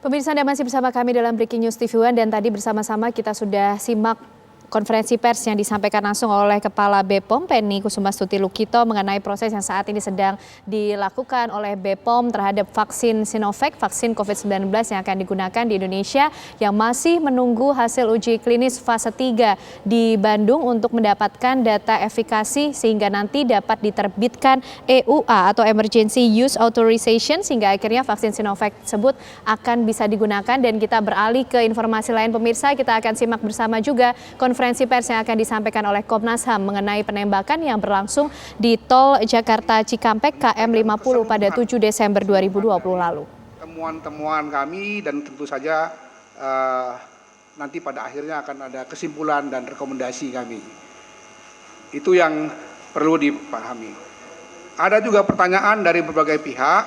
Pemirsa, Anda masih bersama kami dalam Breaking News TV One dan tadi bersama-sama kita sudah simak konferensi pers yang disampaikan langsung oleh Kepala BPOM Penny Kusumastuti Lukito mengenai proses yang saat ini sedang dilakukan oleh BPOM terhadap vaksin Sinovac, vaksin COVID-19 yang akan digunakan di Indonesia yang masih menunggu hasil uji klinis fase 3 di Bandung untuk mendapatkan data efikasi sehingga nanti dapat diterbitkan EUA atau Emergency Use Authorization sehingga akhirnya vaksin Sinovac tersebut akan bisa digunakan. Dan kita beralih ke informasi lain, pemirsa, kita akan simak bersama juga konferensi pers yang akan disampaikan oleh Komnas HAM mengenai penembakan yang berlangsung di Tol Jakarta Cikampek KM 50 pada 7 Desember 2020 lalu. Temuan-temuan kami dan tentu saja nanti pada akhirnya akan ada kesimpulan dan rekomendasi kami. Itu yang perlu dipahami. Ada juga pertanyaan dari berbagai pihak,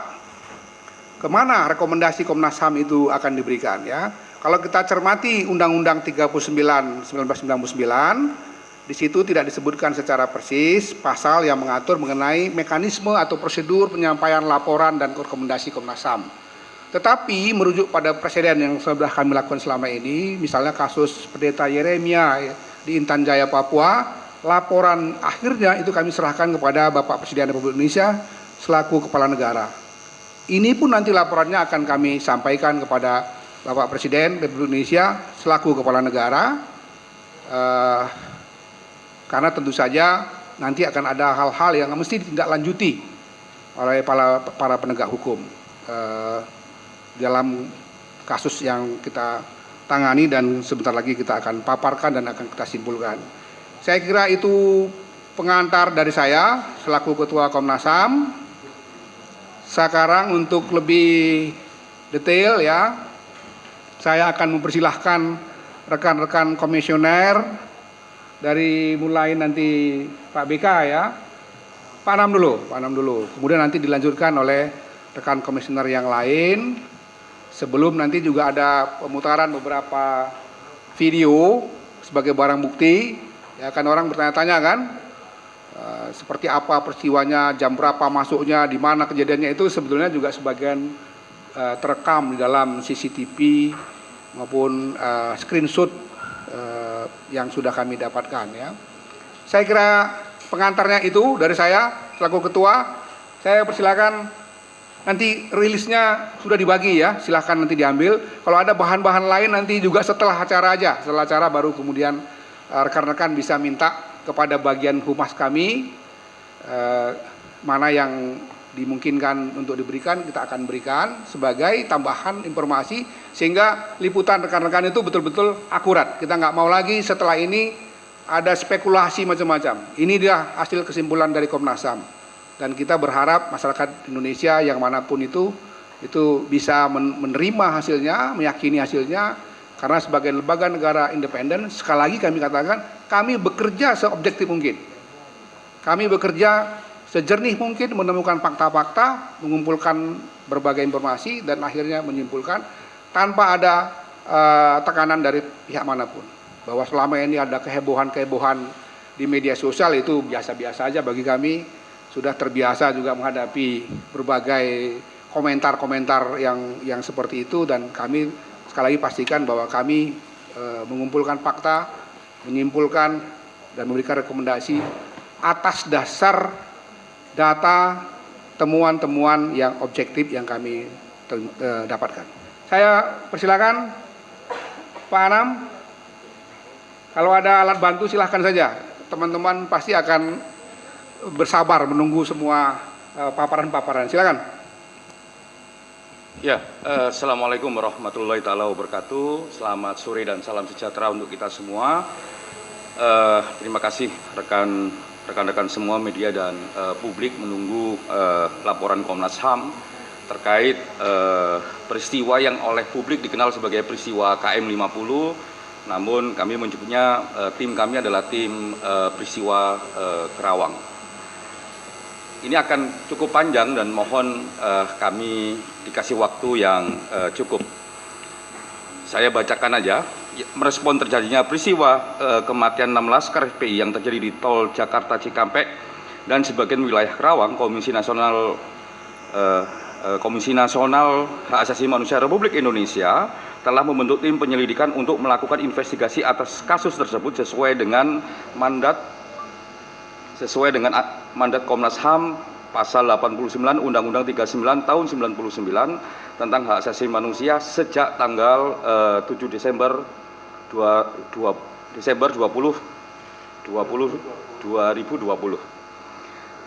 kemana rekomendasi Komnas HAM itu akan diberikan ya. Kalau kita cermati Undang-Undang 39/1999, di situ tidak disebutkan secara persis pasal yang mengatur mengenai mekanisme atau prosedur penyampaian laporan dan rekomendasi Komnas HAM. Tetapi merujuk pada presiden yang sudah kami lakukan selama ini, misalnya kasus Pendeta Yeremia di Intan Jaya, Papua, laporan akhirnya itu kami serahkan kepada Bapak Presiden Republik Indonesia selaku Kepala Negara. Ini pun nanti laporannya akan kami sampaikan kepada Bapak Presiden Republik Indonesia selaku Kepala Negara, karena tentu saja nanti akan ada hal-hal yang mesti ditindaklanjuti oleh para penegak hukum dalam kasus yang kita tangani dan sebentar lagi kita akan paparkan dan akan kita simpulkan. Saya kira itu pengantar dari saya selaku Ketua Komnas HAM. Sekarang untuk lebih detail ya, saya akan mempersilahkan rekan-rekan komisioner dari mulai nanti Pak BK ya, Pak Anam dulu, kemudian nanti dilanjutkan oleh rekan komisioner yang lain. Sebelum nanti juga ada pemutaran beberapa video sebagai barang bukti, ya kan orang bertanya-tanya kan, seperti apa peristiwanya, jam berapa masuknya, di mana kejadiannya, itu sebetulnya juga sebagian terekam di dalam CCTV maupun screenshot yang sudah kami dapatkan ya. Saya kira pengantarnya itu dari saya selaku ketua. Saya persilakan, nanti rilisnya sudah dibagi ya, silahkan nanti diambil. Kalau ada bahan-bahan lain nanti juga setelah acara aja, setelah acara baru kemudian rekan-rekan bisa minta kepada bagian humas kami mana yang dimungkinkan untuk diberikan, kita akan berikan sebagai tambahan informasi sehingga liputan rekan-rekan itu betul-betul akurat. Kita nggak mau lagi setelah ini ada spekulasi macam-macam. Ini dia hasil kesimpulan dari Komnas HAM. Dan kita berharap masyarakat Indonesia yang manapun itu bisa menerima hasilnya, meyakini hasilnya, karena sebagai lembaga negara independen, sekali lagi kami katakan, kami bekerja seobjektif mungkin. Kami bekerja sejernih mungkin menemukan fakta-fakta, mengumpulkan berbagai informasi, dan akhirnya menyimpulkan tanpa ada tekanan dari pihak manapun. Bahwa selama ini ada kehebohan-kehebohan di media sosial itu biasa-biasa aja bagi kami, sudah terbiasa juga menghadapi berbagai komentar-komentar yang seperti itu, dan kami sekali lagi pastikan bahwa kami mengumpulkan fakta, menyimpulkan, dan memberikan rekomendasi atas dasar data, temuan-temuan yang objektif yang kami dapatkan. Saya persilakan Pak Anam, kalau ada alat bantu silahkan saja. Teman-teman pasti akan bersabar menunggu semua paparan-paparan. Silakan. Ya, Assalamualaikum warahmatullahi taala wabarakatuh. Selamat sore dan salam sejahtera untuk kita semua. Terima kasih rekan-rekan semua media dan publik menunggu laporan Komnas HAM terkait peristiwa yang oleh publik dikenal sebagai peristiwa KM 50, namun kami menyebutnya, tim kami adalah tim peristiwa Kerawang. Ini akan cukup panjang dan mohon kami dikasih waktu yang cukup. Saya bacakan aja. Merespon terjadinya peristiwa kematian 6 laskar FPI yang terjadi di Tol Jakarta Cikampek dan sebagian wilayah Kerawang, Komisi Nasional Komisi Nasional Hak Asasi Manusia Republik Indonesia telah membentuk tim penyelidikan untuk melakukan investigasi atas kasus tersebut sesuai dengan mandat Komnas HAM pasal 89 Undang-Undang 39 tahun 99 tentang hak asasi manusia sejak tanggal 7 Desember 2020.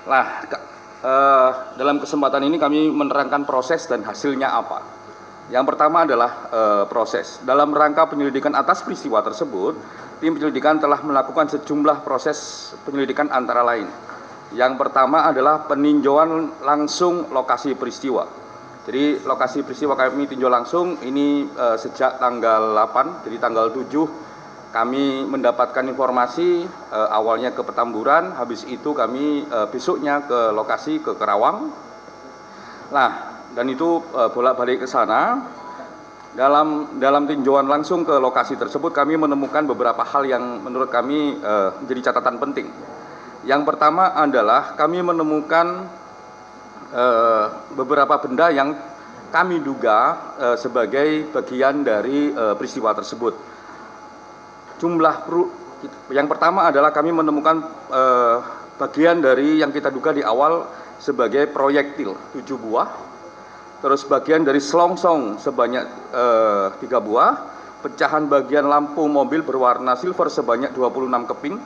Nah, dalam kesempatan ini kami menerangkan proses dan hasilnya apa. Yang pertama adalah proses. Dalam rangka penyelidikan atas peristiwa tersebut, tim penyelidikan telah melakukan sejumlah proses penyelidikan antara lain. Yang pertama adalah peninjauan langsung lokasi peristiwa. Jadi lokasi peristiwa kami tinjau langsung ini sejak tanggal 8, jadi tanggal 7 kami mendapatkan informasi awalnya ke Petamburan, habis itu kami besoknya ke lokasi ke Kerawang. Nah, dan itu bolak-balik ke sana. Dalam tinjauan langsung ke lokasi tersebut kami menemukan beberapa hal yang menurut kami menjadi catatan penting. Yang pertama adalah kami menemukan beberapa benda yang kami duga sebagai bagian dari peristiwa tersebut. Yang pertama adalah kami menemukan bagian dari yang kita duga di awal sebagai proyektil 7 buah, terus bagian dari selongsong sebanyak 3 buah, pecahan bagian lampu mobil berwarna silver sebanyak 26 keping.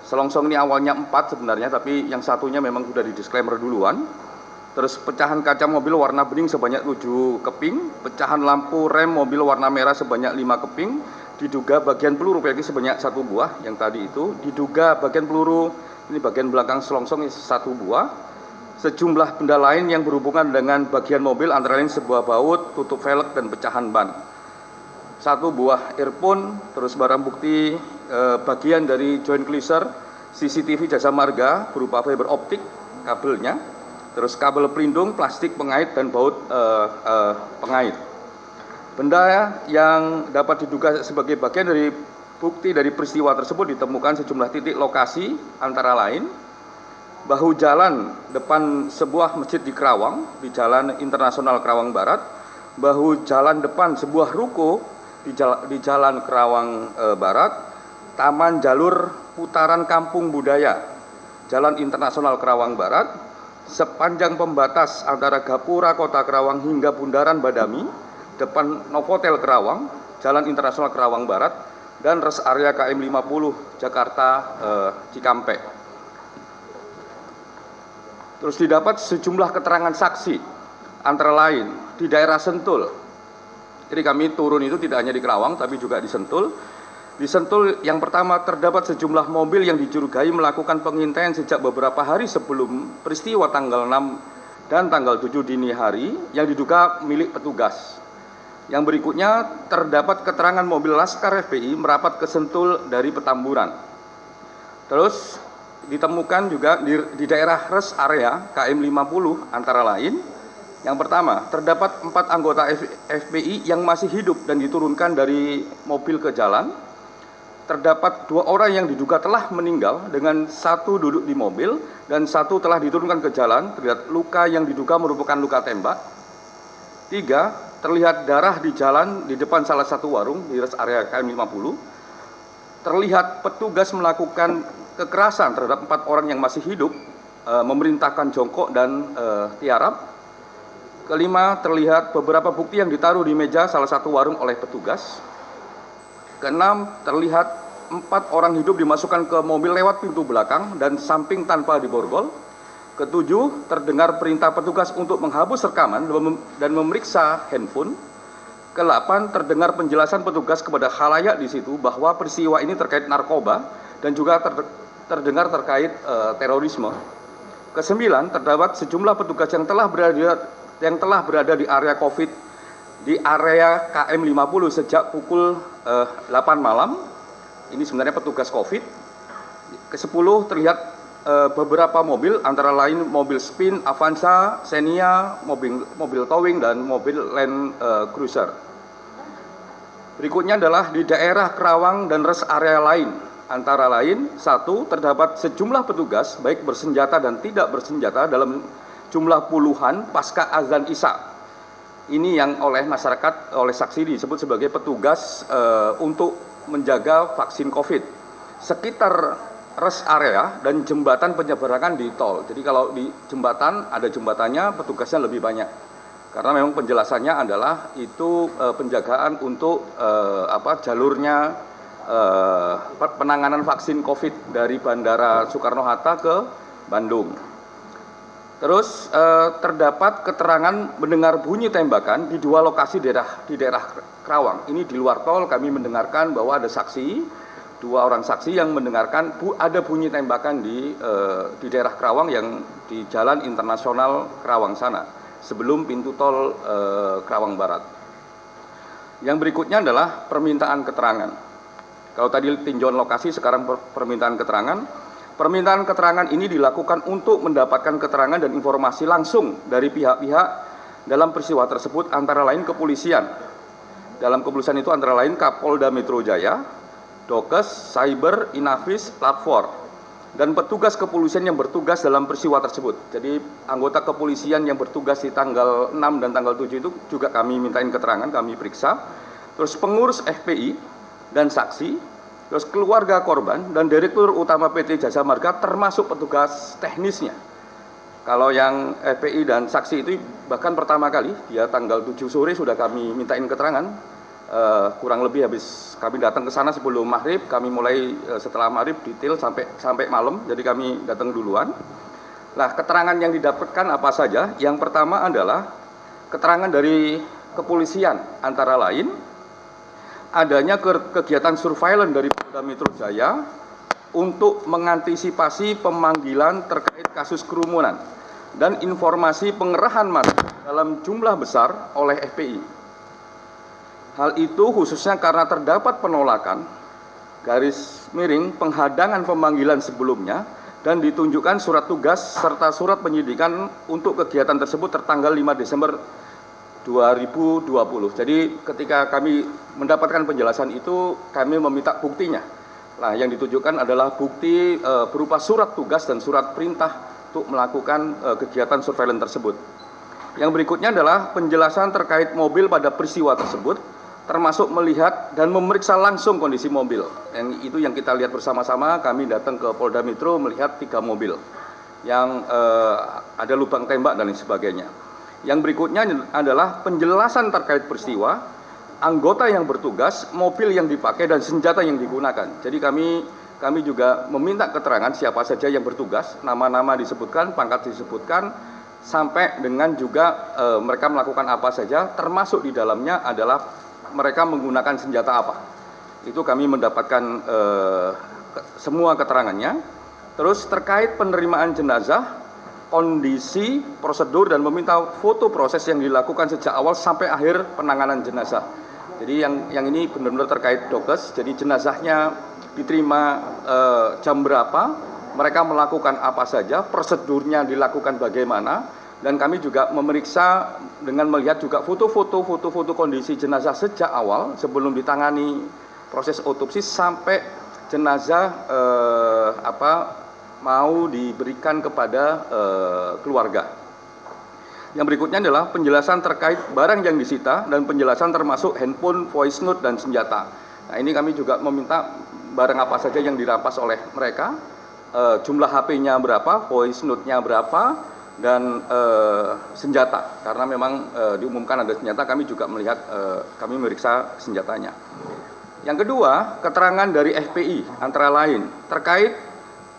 Selongsong ini awalnya 4 sebenarnya, tapi yang satunya memang sudah di disclaimer duluan. Terus pecahan kaca mobil warna bening sebanyak 7 keping, pecahan lampu rem mobil warna merah sebanyak 5 keping, diduga bagian peluru PLG sebanyak 1 buah yang tadi itu, diduga bagian peluru ini bagian belakang selongsong 1 buah, sejumlah benda lain yang berhubungan dengan bagian mobil antara lain sebuah baut, tutup velg dan pecahan ban, 1 buah earphone, terus barang bukti bagian dari joint cleaser CCTV Jasa Marga berupa fiber optik kabelnya, terus kabel pelindung, plastik pengait dan baut pengait. Benda yang dapat diduga sebagai bagian dari bukti dari peristiwa tersebut ditemukan sejumlah titik lokasi antara lain bahu jalan depan sebuah masjid di Kerawang, di Jalan Internasional Kerawang Barat, bahu jalan depan sebuah ruko di Jalan Kerawang Barat, taman jalur putaran kampung budaya Jalan Internasional Kerawang Barat, sepanjang pembatas antara Gapura Kota Kerawang hingga Bundaran Badami, depan Novotel Kerawang, Jalan Internasional Kerawang Barat, dan rest area KM 50 Jakarta Cikampek. Terus didapat sejumlah keterangan saksi, antara lain di daerah Sentul. Jadi kami turun itu tidak hanya di Kerawang, tapi juga di Sentul. Di Sentul yang pertama terdapat sejumlah mobil yang dicurigai melakukan pengintaian sejak beberapa hari sebelum peristiwa tanggal 6 dan tanggal 7 dini hari yang diduga milik petugas. Yang berikutnya terdapat keterangan mobil Laskar FPI merapat ke Sentul dari Petamburan. Terus ditemukan juga di daerah rest area KM 50 antara lain. Yang pertama, terdapat 4 anggota FPI yang masih hidup dan diturunkan dari mobil ke jalan. Terdapat 2 orang yang diduga telah meninggal dengan 1 duduk di mobil dan 1 telah diturunkan ke jalan. Terlihat luka yang diduga merupakan luka tembak. 3, terlihat darah di jalan di depan salah satu warung di rest area KM 50. Terlihat petugas melakukan kekerasan terhadap 4 orang yang masih hidup, memerintahkan jongkok dan tiarap. Kelima, terlihat beberapa bukti yang ditaruh di meja salah satu warung oleh petugas. Keenam, terlihat 4 orang hidup dimasukkan ke mobil lewat pintu belakang dan samping tanpa diborgol. Ketujuh, terdengar perintah petugas untuk menghapus rekaman dan memeriksa handphone. Ke-8, terdengar penjelasan petugas kepada khalayak di situ bahwa peristiwa ini terkait narkoba dan juga terdengar terkait terorisme. Ke-9, terdapat sejumlah petugas yang telah berada di area COVID di area KM 50 sejak pukul 8 malam. Ini sebenarnya petugas COVID. Ke-10, terlihat beberapa mobil antara lain mobil Spin, Avanza, Xenia, mobil towing dan mobil Land Cruiser. Berikutnya adalah di daerah Kerawang dan rest area lain. Antara lain, 1, terdapat sejumlah petugas baik bersenjata dan tidak bersenjata dalam jumlah puluhan pasca azan Isya. Ini yang oleh masyarakat, oleh saksi disebut sebagai petugas untuk menjaga vaksin COVID. Sekitar rest area dan jembatan penyeberangan di tol. Jadi kalau di jembatan, ada jembatannya, petugasnya lebih banyak. Karena memang penjelasannya adalah itu penjagaan untuk jalurnya penanganan vaksin COVID dari Bandara Soekarno-Hatta ke Bandung. Terus terdapat keterangan mendengar bunyi tembakan di dua lokasi di daerah Kerawang. Ini di luar tol kami mendengarkan bahwa ada saksi, dua orang saksi yang mendengarkan ada bunyi tembakan di daerah Kerawang yang di Jalan Internasional Kerawang sana, sebelum pintu tol Kerawang Barat. Yang berikutnya adalah permintaan keterangan. Kalau tadi tinjauan lokasi, sekarang permintaan keterangan. Permintaan keterangan ini dilakukan untuk mendapatkan keterangan dan informasi langsung dari pihak-pihak dalam peristiwa tersebut, antara lain kepolisian. Dalam kepolisian itu antara lain Kapolda Metro Jaya, Dokes, Cyber, Inavis, Platform, dan petugas kepolisian yang bertugas dalam peristiwa tersebut. Jadi anggota kepolisian yang bertugas di tanggal 6 dan tanggal 7 itu juga kami mintain keterangan, kami periksa. Terus pengurus FPI dan saksi, terus keluarga korban dan Direktur Utama PT Jasa Marga termasuk petugas teknisnya. Kalau yang FPI dan saksi itu bahkan pertama kali, dia tanggal 7 sore sudah kami mintain keterangan. Kurang lebih habis kami datang ke sana sebelum maghrib, kami mulai setelah maghrib detail sampai malam, jadi kami datang duluan. Nah, keterangan yang didapatkan apa saja? Yang pertama adalah keterangan dari kepolisian, antara lain adanya kegiatan surveillance dari Polda Metro Jaya untuk mengantisipasi pemanggilan terkait kasus kerumunan dan informasi pengerahan massa dalam jumlah besar oleh FPI. Hal itu khususnya karena terdapat penolakan, garis miring, penghadangan pemanggilan sebelumnya, dan ditunjukkan surat tugas serta surat penyidikan untuk kegiatan tersebut tertanggal 5 Desember 2020. Jadi ketika kami mendapatkan penjelasan itu, kami meminta buktinya. Nah, yang ditujukan adalah bukti berupa surat tugas dan surat perintah untuk melakukan kegiatan surveillance tersebut. Yang berikutnya adalah penjelasan terkait mobil pada peristiwa tersebut, termasuk melihat dan memeriksa langsung kondisi mobil. Yang itu yang kita lihat bersama-sama, kami datang ke Polda Metro melihat 3 mobil yang ada lubang tembak dan lain sebagainya. Yang berikutnya adalah penjelasan terkait peristiwa, anggota yang bertugas, mobil yang dipakai, dan senjata yang digunakan. Jadi kami juga meminta keterangan siapa saja yang bertugas, nama-nama disebutkan, pangkat disebutkan, sampai dengan juga mereka melakukan apa saja, termasuk di dalamnya adalah mereka menggunakan senjata apa. Itu kami mendapatkan semua keterangannya. Terus terkait penerimaan jenazah, kondisi, prosedur, dan meminta foto proses yang dilakukan sejak awal sampai akhir penanganan jenazah. Jadi yang ini benar-benar terkait dokes. Jadi jenazahnya diterima jam berapa, mereka melakukan apa saja, prosedurnya dilakukan bagaimana, dan kami juga memeriksa dengan melihat juga foto-foto kondisi jenazah sejak awal sebelum ditangani proses otopsi sampai jenazah mau diberikan kepada keluarga. Yang berikutnya adalah penjelasan terkait barang yang disita dan penjelasan termasuk handphone, voice note, dan senjata. Nah, ini kami juga meminta barang apa saja yang dirampas oleh mereka, jumlah HP-nya berapa, voice note-nya berapa, dan senjata. Karena memang diumumkan ada senjata, kami juga melihat, kami meriksa senjatanya. Yang kedua, keterangan dari FPI antara lain terkait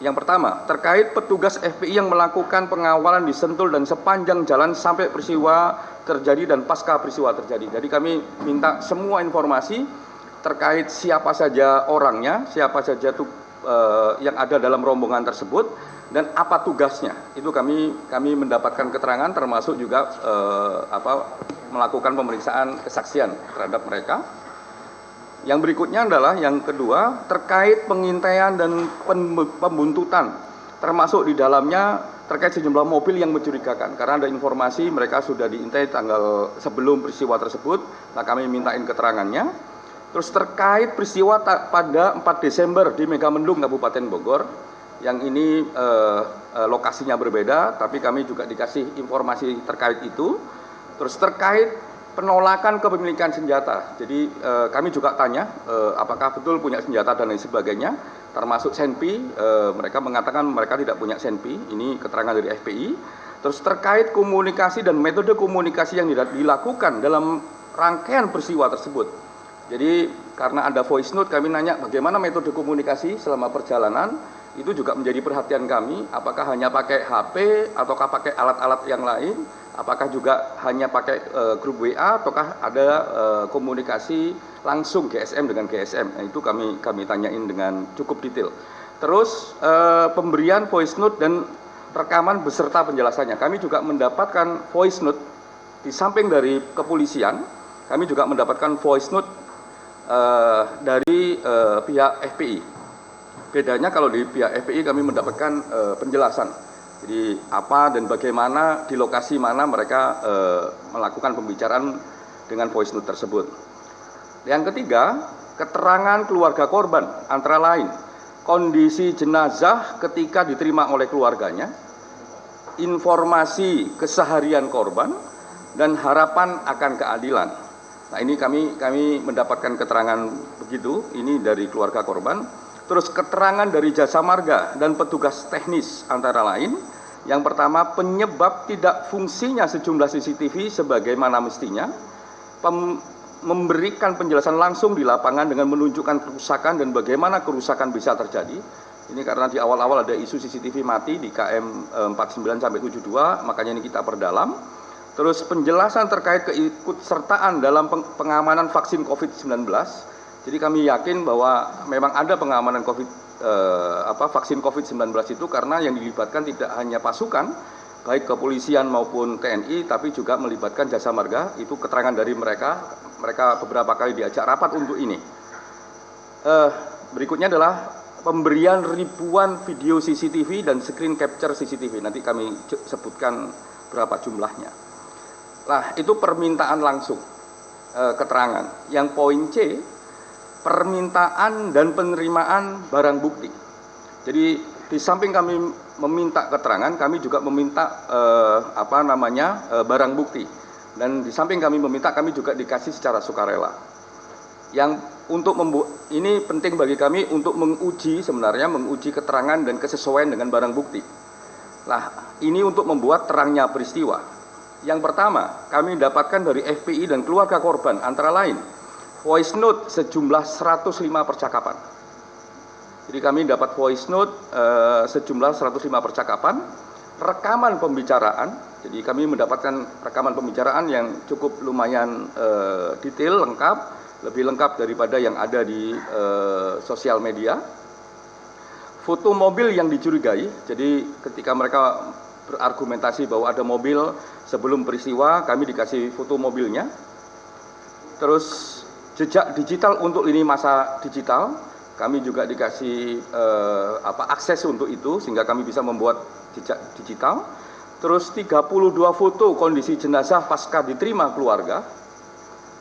yang pertama, terkait petugas FPI yang melakukan pengawalan di Sentul dan sepanjang jalan sampai peristiwa terjadi dan pasca peristiwa terjadi. Jadi kami minta semua informasi terkait siapa saja orangnya, siapa saja yang ada dalam rombongan tersebut, dan apa tugasnya. Itu kami mendapatkan keterangan, termasuk juga melakukan pemeriksaan kesaksian terhadap mereka. Yang berikutnya adalah yang kedua, terkait pengintaian dan pembuntutan, termasuk di dalamnya terkait sejumlah mobil yang mencurigakan. Karena ada informasi mereka sudah diintai sebelum peristiwa tersebut, nah kami mintain keterangannya. Terus terkait peristiwa pada 4 Desember di Megamendung, Kabupaten Bogor, yang ini lokasinya berbeda, tapi kami juga dikasih informasi terkait itu. Terus terkait penolakan kepemilikan senjata, jadi kami juga tanya apakah betul punya senjata dan lain sebagainya, termasuk senpi. Mereka mengatakan mereka tidak punya senpi, ini keterangan dari FPI. Terus terkait komunikasi dan metode komunikasi yang dilakukan dalam rangkaian peristiwa tersebut. Jadi karena ada voice note, kami nanya bagaimana metode komunikasi selama perjalanan. Itu juga menjadi perhatian kami, apakah hanya pakai HP ataukah pakai alat-alat yang lain, apakah juga hanya pakai grup WA ataukah ada komunikasi langsung GSM dengan GSM. Nah, itu kami tanyain dengan cukup detail. Terus pemberian voice note dan rekaman beserta penjelasannya. Kami juga mendapatkan voice note di samping dari kepolisian, kami juga mendapatkan voice note dari pihak FPI. Bedanya kalau di pihak FPI kami mendapatkan penjelasan. Jadi apa dan bagaimana di lokasi mana mereka melakukan pembicaraan dengan voice note tersebut. Yang ketiga, keterangan keluarga korban antara lain kondisi jenazah ketika diterima oleh keluarganya, informasi keseharian korban, dan harapan akan keadilan. Nah, ini kami mendapatkan keterangan begitu, ini dari keluarga korban. Terus keterangan dari jasa marga dan petugas teknis antara lain. Yang pertama, penyebab tidak fungsinya sejumlah CCTV sebagaimana mestinya, memberikan penjelasan langsung di lapangan dengan menunjukkan kerusakan dan bagaimana kerusakan bisa terjadi. Ini karena di awal-awal ada isu CCTV mati di KM 49-72, makanya ini kita perdalam. Terus penjelasan terkait keikutsertaan dalam pengamanan vaksin COVID-19. Jadi kami yakin bahwa memang ada pengamanan vaksin COVID-19 itu karena yang dilibatkan tidak hanya pasukan, baik kepolisian maupun TNI, tapi juga melibatkan jasa marga. Itu keterangan dari mereka beberapa kali diajak rapat untuk ini. Berikutnya adalah pemberian ribuan video CCTV dan screen capture CCTV. Nanti kami sebutkan berapa jumlahnya. Nah, itu permintaan langsung keterangan. Yang poin C, permintaan dan penerimaan barang bukti. Jadi di samping kami meminta keterangan, kami juga meminta barang bukti. Dan di samping kami meminta, kami juga dikasih secara sukarela. Yang ini penting bagi kami untuk menguji keterangan dan kesesuaian dengan barang bukti. Nah, ini untuk membuat terangnya peristiwa. Yang pertama, kami dapatkan dari FPI dan keluarga korban antara lain voice note sejumlah 105 percakapan. Jadi kami dapat voice note sejumlah 105 percakapan, rekaman pembicaraan. Jadi kami mendapatkan rekaman pembicaraan yang cukup lumayan detail, lengkap, lebih lengkap daripada yang ada di sosial media. Foto mobil yang dicurigai, jadi ketika mereka berargumentasi bahwa ada mobil sebelum peristiwa, kami dikasih foto mobilnya. Terus jejak digital untuk lini masa digital, kami juga dikasih akses untuk itu sehingga kami bisa membuat jejak digital. Terus 32 foto kondisi jenazah pasca diterima keluarga,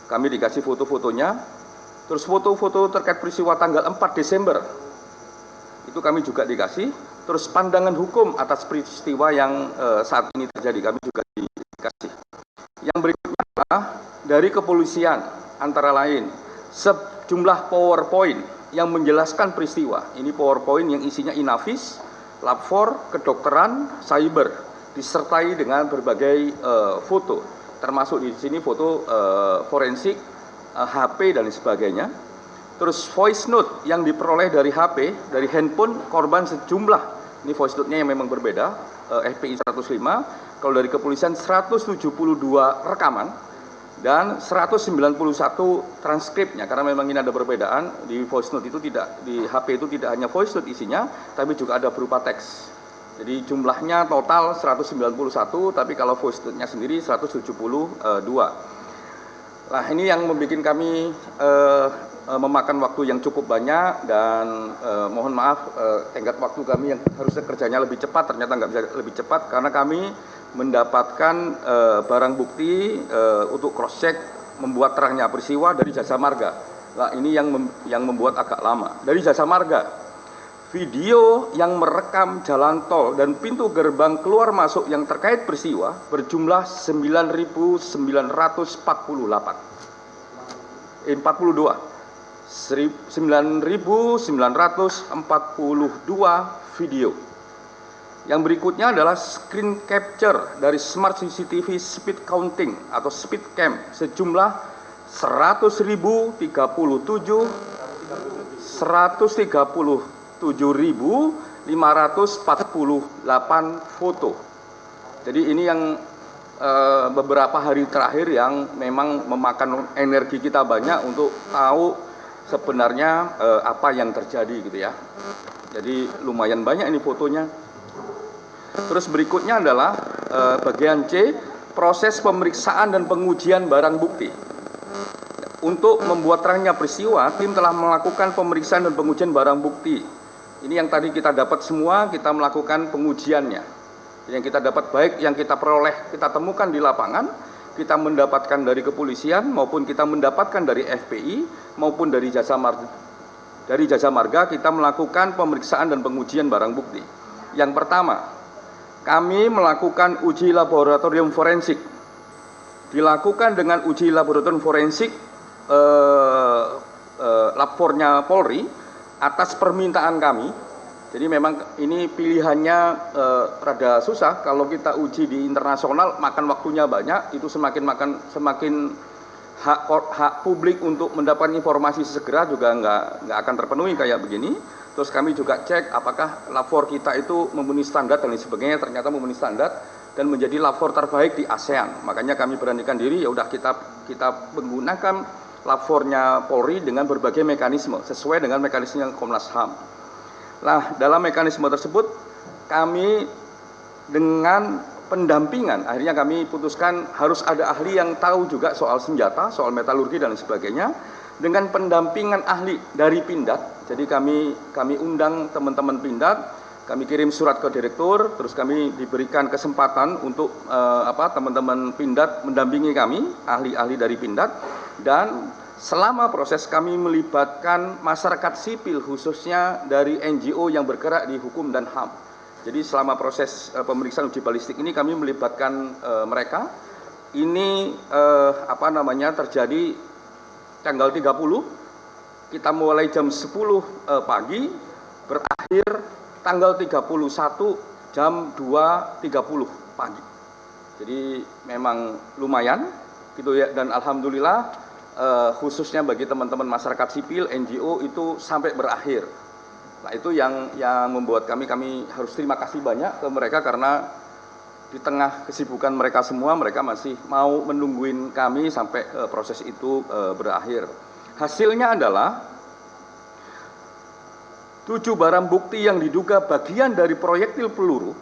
kami dikasih foto-fotonya. Terus foto-foto terkait peristiwa tanggal 4 Desember, itu kami juga dikasih. Terus pandangan hukum atas peristiwa yang saat ini terjadi, kami juga dikasih. Yang berikutnya adalah dari kepolisian, antara lain sejumlah PowerPoint yang menjelaskan peristiwa. Ini PowerPoint yang isinya Inavis, Lab 4, kedokteran, cyber, disertai dengan berbagai foto, termasuk di sini foto forensik, HP dan sebagainya. Terus voice note yang diperoleh dari HP, dari handphone korban sejumlah, ini voice note-nya yang memang berbeda, FPI 105, kalau dari kepolisian 172 rekaman, dan 191 transkripnya, karena memang ini ada perbedaan. Di voice note itu tidak, di HP itu tidak hanya voice note isinya, tapi juga ada berupa teks. Jadi jumlahnya total 191, tapi kalau voice note-nya sendiri 172. Nah, ini yang membuat kami memakan waktu yang cukup banyak, dan mohon maaf tenggat waktu kami yang harusnya kerjanya lebih cepat, ternyata nggak bisa lebih cepat karena kami mendapatkan barang bukti untuk cross check membuat terangnya peristiwa dari jasa marga. Nah, ini yang membuat agak lama. Dari jasa marga, video yang merekam jalan tol dan pintu gerbang keluar masuk yang terkait peristiwa berjumlah 9.942 video. Yang berikutnya adalah screen capture dari smart CCTV speed counting atau speed cam sejumlah 137.548 foto. Jadi ini yang beberapa hari terakhir yang memang memakan energi kita banyak untuk tahu sebenarnya apa yang terjadi gitu ya. Jadi lumayan banyak ini fotonya. Terus berikutnya adalah bagian C, proses pemeriksaan dan pengujian barang bukti. Untuk membuat terangnya peristiwa, tim telah melakukan pemeriksaan dan pengujian barang bukti. Ini yang tadi kita dapat semua, kita melakukan pengujiannya. Yang kita dapat baik yang kita peroleh, kita temukan di lapangan, kita mendapatkan dari kepolisian maupun kita mendapatkan dari FPI maupun dari jasa marga, kita melakukan pemeriksaan dan pengujian barang bukti. Yang pertama, kami melakukan uji laboratorium forensik. Dilakukan dengan uji laboratorium forensik lapornya Polri atas permintaan kami. Jadi memang ini pilihannya rada susah. Kalau kita uji di internasional makan waktunya banyak, itu semakin hak publik untuk mendapatkan informasi segera juga nggak akan terpenuhi kayak begini. Terus kami juga cek apakah lapor kita itu memenuhi standar dan lain sebagainya, ternyata memenuhi standar dan menjadi lapor terbaik di ASEAN. Makanya kami beranikan diri, ya udah kita menggunakan lapornya Polri dengan berbagai mekanisme sesuai dengan mekanisme Komnas HAM. Nah, dalam mekanisme tersebut kami dengan pendampingan, akhirnya kami putuskan harus ada ahli yang tahu juga soal senjata, soal metalurgi dan lain sebagainya. Dengan pendampingan ahli dari Pindad, jadi kami undang teman-teman Pindad, kami kirim surat ke direktur, terus kami diberikan kesempatan untuk teman-teman Pindad mendampingi kami, ahli-ahli dari Pindad, dan selama proses kami melibatkan masyarakat sipil khususnya dari NGO yang bergerak di hukum dan HAM. Jadi selama proses pemeriksaan uji balistik ini kami melibatkan mereka. Ini terjadi tanggal 30, kita mulai jam 10 pagi, berakhir tanggal 31 jam 2.30 pagi. Jadi memang lumayan gitu ya, dan alhamdulillah khususnya bagi teman-teman masyarakat sipil, NGO itu sampai berakhir. Nah itu yang membuat kami harus terima kasih banyak ke mereka karena di tengah kesibukan mereka semua, mereka masih mau menungguin kami sampai proses itu berakhir. Hasilnya adalah 7 barang bukti yang diduga bagian dari proyektil peluru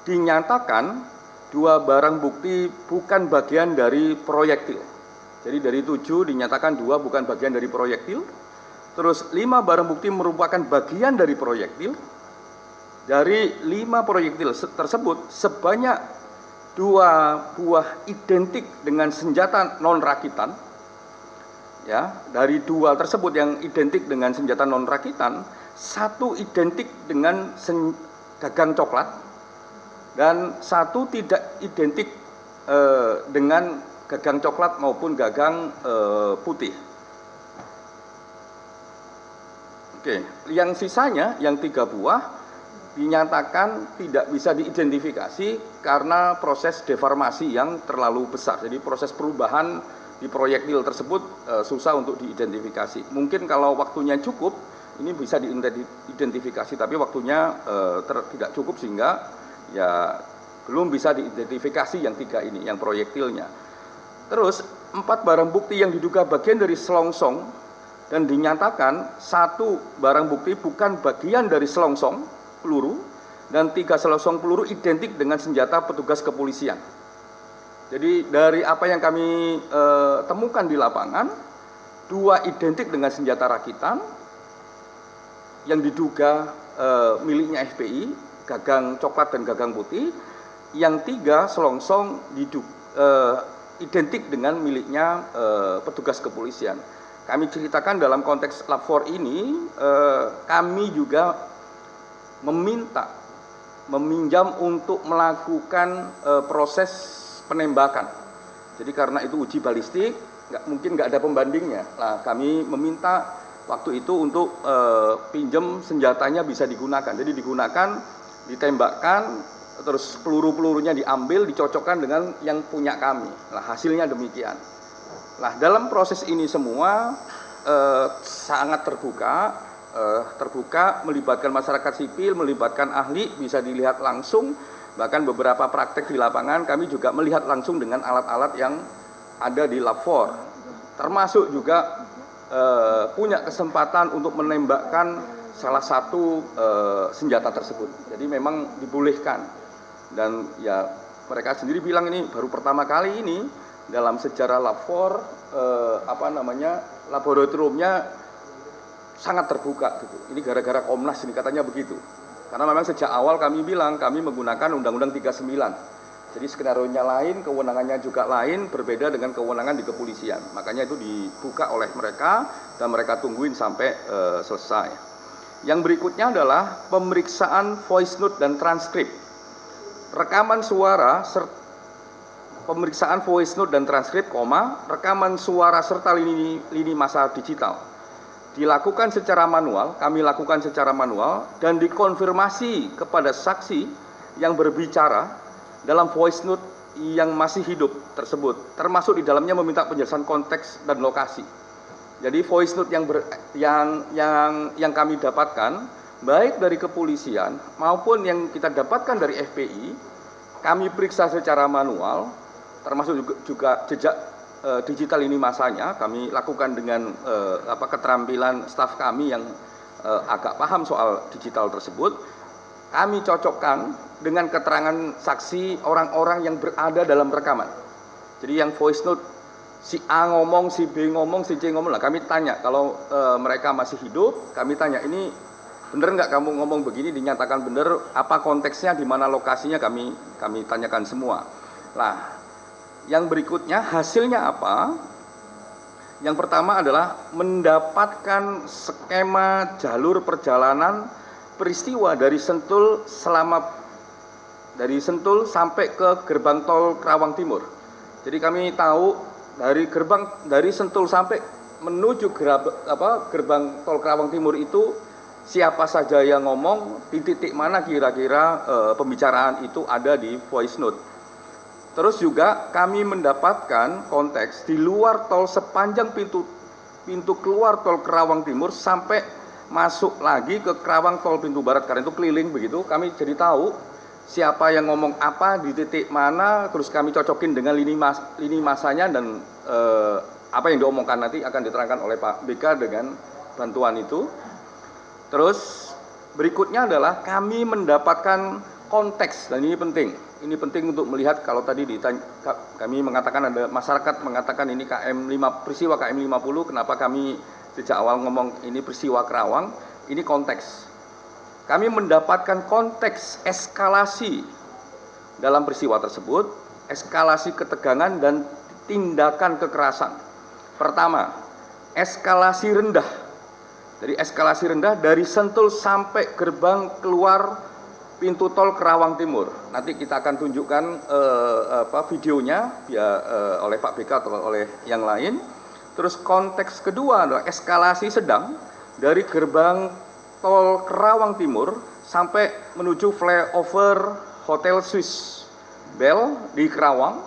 dinyatakan 2 barang bukti bukan bagian dari proyektil. Jadi dari 7 dinyatakan 2 bukan bagian dari proyektil. Terus 5 barang bukti merupakan bagian dari proyektil. Dari 5 proyektil tersebut sebanyak 2 buah identik dengan senjata non rakitan. Ya, dari 2 tersebut yang identik dengan senjata non rakitan, 1 identik dengan gagang coklat dan 1 tidak identik dengan gagang coklat maupun gagang putih. Oke, yang sisanya yang 3 buah dinyatakan tidak bisa diidentifikasi karena proses deformasi yang terlalu besar. Jadi proses perubahan di proyektil tersebut susah untuk diidentifikasi. Mungkin kalau waktunya cukup, ini bisa diidentifikasi, tapi waktunya tidak cukup sehingga ya belum bisa diidentifikasi yang 3 ini, yang proyektilnya. Terus 4 barang bukti yang diduga bagian dari selongsong dan dinyatakan 1 barang bukti bukan bagian dari selongsong peluru dan 3 selongsong peluru identik dengan senjata petugas kepolisian. Jadi dari apa yang kami temukan di lapangan, 2 identik dengan senjata rakitan yang diduga miliknya FPI, gagang coklat dan gagang putih. Yang 3 selongsong identik dengan miliknya petugas kepolisian. Kami ceritakan dalam konteks lapor ini, kami juga meminjam untuk melakukan proses penembakan. Jadi karena itu uji balistik, nggak ada pembandingnya. Nah, kami meminta waktu itu untuk pinjam senjatanya bisa digunakan. Jadi digunakan, ditembakkan, terus peluru-pelurunya diambil, dicocokkan dengan yang punya kami. Nah, hasilnya demikian. Nah, dalam proses ini semua sangat terbuka, melibatkan masyarakat sipil, melibatkan ahli, bisa dilihat langsung. Bahkan beberapa praktek di lapangan kami juga melihat langsung dengan alat-alat yang ada di Lab 4. Termasuk juga punya kesempatan untuk menembakkan salah satu senjata tersebut. Jadi memang dibolehkan. Dan ya mereka sendiri bilang ini baru pertama kali ini dalam sejarah Lab 4 laboratoriumnya sangat terbuka gitu. Ini gara-gara Komnas ini katanya begitu. Karena memang sejak awal kami bilang kami menggunakan Undang-Undang 39. Jadi skenarionya lain, kewenangannya juga lain, berbeda dengan kewenangan di kepolisian. Makanya itu dibuka oleh mereka dan mereka tungguin sampai selesai. Yang berikutnya adalah pemeriksaan voice note dan transkrip. Rekaman suara, pemeriksaan voice note dan transkrip, rekaman suara serta lini masa digital. Dilakukan secara manual, kami lakukan secara manual, dan dikonfirmasi kepada saksi yang berbicara dalam voice note yang masih hidup tersebut, termasuk di dalamnya meminta penjelasan konteks dan lokasi. Jadi voice note yang kami dapatkan, baik dari kepolisian maupun yang kita dapatkan dari FPI, kami periksa secara manual, termasuk juga jejak digital ini masanya kami lakukan dengan keterampilan staf kami yang agak paham soal digital tersebut. Kami cocokkan dengan keterangan saksi orang-orang yang berada dalam rekaman. Jadi yang voice note si A ngomong, si B ngomong, si C ngomong, lah kami tanya kalau mereka masih hidup, kami tanya ini bener nggak kamu ngomong begini, dinyatakan bener, apa konteksnya, di mana lokasinya, kami tanyakan semua. Nah, yang berikutnya hasilnya apa? Yang pertama adalah mendapatkan skema jalur perjalanan peristiwa dari Sentul sampai ke gerbang tol Kerawang Timur. Jadi kami tahu dari Sentul sampai menuju gerbang tol Kerawang Timur itu siapa saja yang ngomong, di titik mana kira-kira pembicaraan itu ada di voice note. Terus juga kami mendapatkan konteks di luar tol sepanjang pintu keluar tol Kerawang Timur sampai masuk lagi ke Kerawang tol pintu barat, karena itu keliling begitu. Kami jadi tahu siapa yang ngomong apa di titik mana, terus kami cocokin dengan lini masanya dan apa yang diomongkan nanti akan diterangkan oleh Pak BK dengan bantuan itu. Terus berikutnya adalah kami mendapatkan konteks, dan ini penting. Ini penting untuk melihat kalau tadi kami mengatakan ada masyarakat mengatakan ini peristiwa KM 50, kenapa kami sejak awal ngomong ini peristiwa Kerawang, ini konteks. Kami mendapatkan konteks eskalasi dalam peristiwa tersebut, eskalasi ketegangan dan tindakan kekerasan. Pertama, eskalasi rendah. Jadi eskalasi rendah dari Sentul sampai gerbang keluar pintu tol Kerawang Timur. Nanti kita akan tunjukkan videonya oleh Pak BK atau oleh yang lain. Terus konteks kedua adalah eskalasi sedang dari gerbang tol Kerawang Timur sampai menuju flyover Hotel Swiss Bell di Kerawang.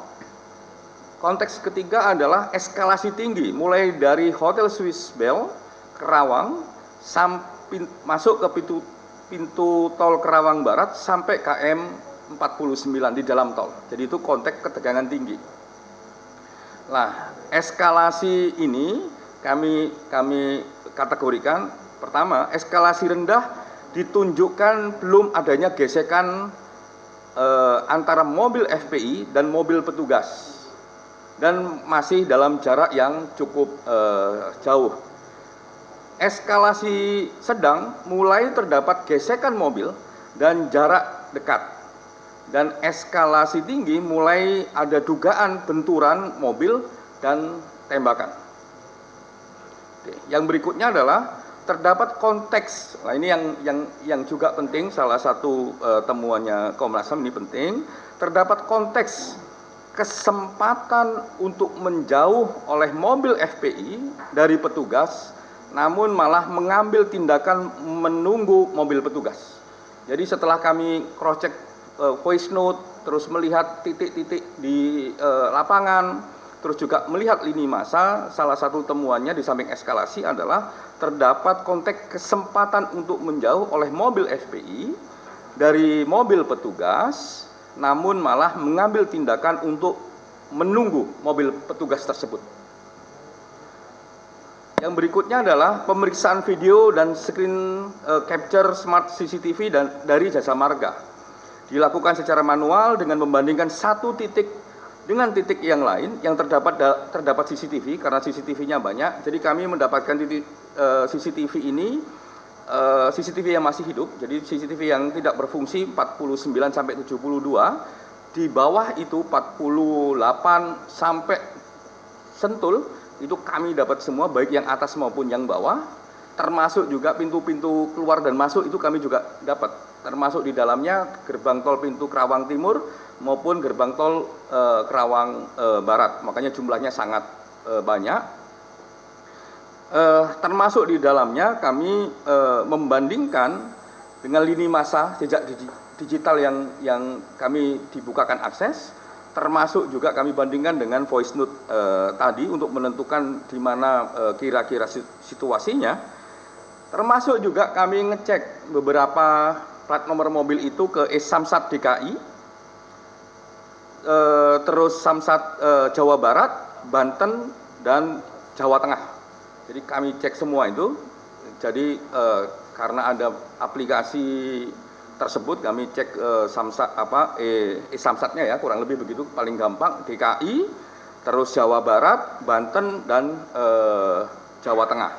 Konteks ketiga adalah eskalasi tinggi mulai dari Hotel Swiss Bell Kerawang sampai masuk ke pintu tol Kerawang Barat sampai KM 49 di dalam tol. Jadi itu konteks ketegangan tinggi. Nah, eskalasi ini kami kategorikan. Pertama, eskalasi rendah ditunjukkan belum adanya gesekan antara mobil FPI dan mobil petugas, dan masih dalam jarak yang cukup jauh. Eskalasi sedang mulai terdapat gesekan mobil dan jarak dekat, dan eskalasi tinggi mulai ada dugaan benturan mobil dan tembakan. Oke. Yang berikutnya adalah terdapat konteks. Nah, ini yang juga penting, salah satu temuannya Komnas HAM ini penting, terdapat konteks kesempatan untuk menjauh oleh mobil FPI dari petugas, namun malah mengambil tindakan menunggu mobil petugas. Jadi setelah kami cross check voice note, terus melihat titik-titik di lapangan, terus juga melihat lini massa, salah satu temuannya di samping eskalasi adalah terdapat konteks kesempatan untuk menjauh oleh mobil FPI dari mobil petugas, namun malah mengambil tindakan untuk menunggu mobil petugas tersebut. Yang berikutnya adalah pemeriksaan video dan screen capture smart CCTV dari Jasa Marga. Dilakukan secara manual dengan membandingkan satu titik dengan titik yang lain yang terdapat CCTV, karena CCTV-nya banyak. Jadi kami mendapatkan titik CCTV ini, CCTV yang masih hidup, jadi CCTV yang tidak berfungsi 49 sampai 72, di bawah itu 48 sampai Sentul, itu kami dapat semua, baik yang atas maupun yang bawah, termasuk juga pintu-pintu keluar dan masuk itu kami juga dapat, termasuk di dalamnya gerbang tol pintu Kerawang Timur maupun gerbang tol Kerawang Barat, makanya jumlahnya sangat banyak. Termasuk di dalamnya kami membandingkan dengan lini massa jejak digital yang kami dibukakan akses, termasuk juga kami bandingkan dengan voice note tadi untuk menentukan di mana kira-kira situasinya, termasuk juga kami ngecek beberapa plat nomor mobil itu ke Samsat DKI, terus Samsat Jawa Barat, Banten, dan Jawa Tengah. Jadi kami cek semua itu. Jadi karena ada aplikasi tersebut, kami cek Samsat Samsatnya ya, kurang lebih begitu, paling gampang DKI, terus Jawa Barat, Banten, dan Jawa Tengah.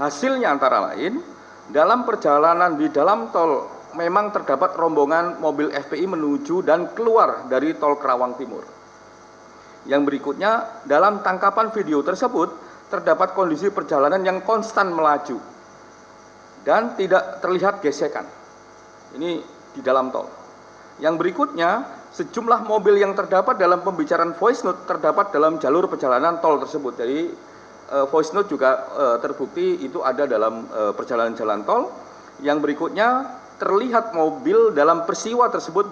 Hasilnya antara lain, dalam perjalanan di dalam tol memang terdapat rombongan mobil FPI menuju dan keluar dari tol Kerawang Timur. Yang berikutnya, dalam tangkapan video tersebut terdapat kondisi perjalanan yang konstan melaju dan tidak terlihat gesekan. Ini di dalam tol. Yang berikutnya, sejumlah mobil yang terdapat dalam pembicaraan voice note terdapat dalam jalur perjalanan tol tersebut. Jadi voice note juga terbukti itu ada dalam perjalanan jalan tol. Yang berikutnya, terlihat mobil dalam peristiwa tersebut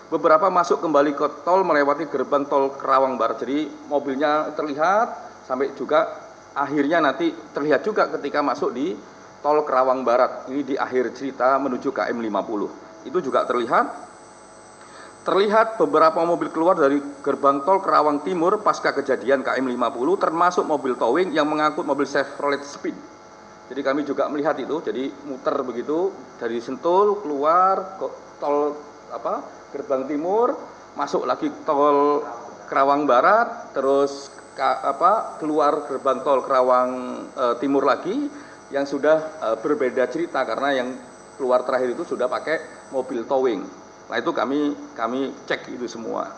beberapa masuk kembali ke tol melewati gerbang tol Kerawang Barat. Jadi mobilnya terlihat sampai juga akhirnya nanti terlihat juga ketika masuk di tol Kerawang Barat. Ini di akhir cerita menuju KM 50. Itu juga terlihat beberapa mobil keluar dari gerbang tol Kerawang Timur pasca kejadian KM 50, termasuk mobil towing yang mengangkut mobil Chevrolet Spin. Jadi kami juga melihat itu, jadi muter begitu dari Sentul keluar ke tol gerbang timur, masuk lagi tol Kerawang Barat, terus keluar gerbang tol Kerawang Timur lagi, yang sudah berbeda cerita karena yang keluar terakhir itu sudah pakai mobil towing. Nah itu kami cek itu semua.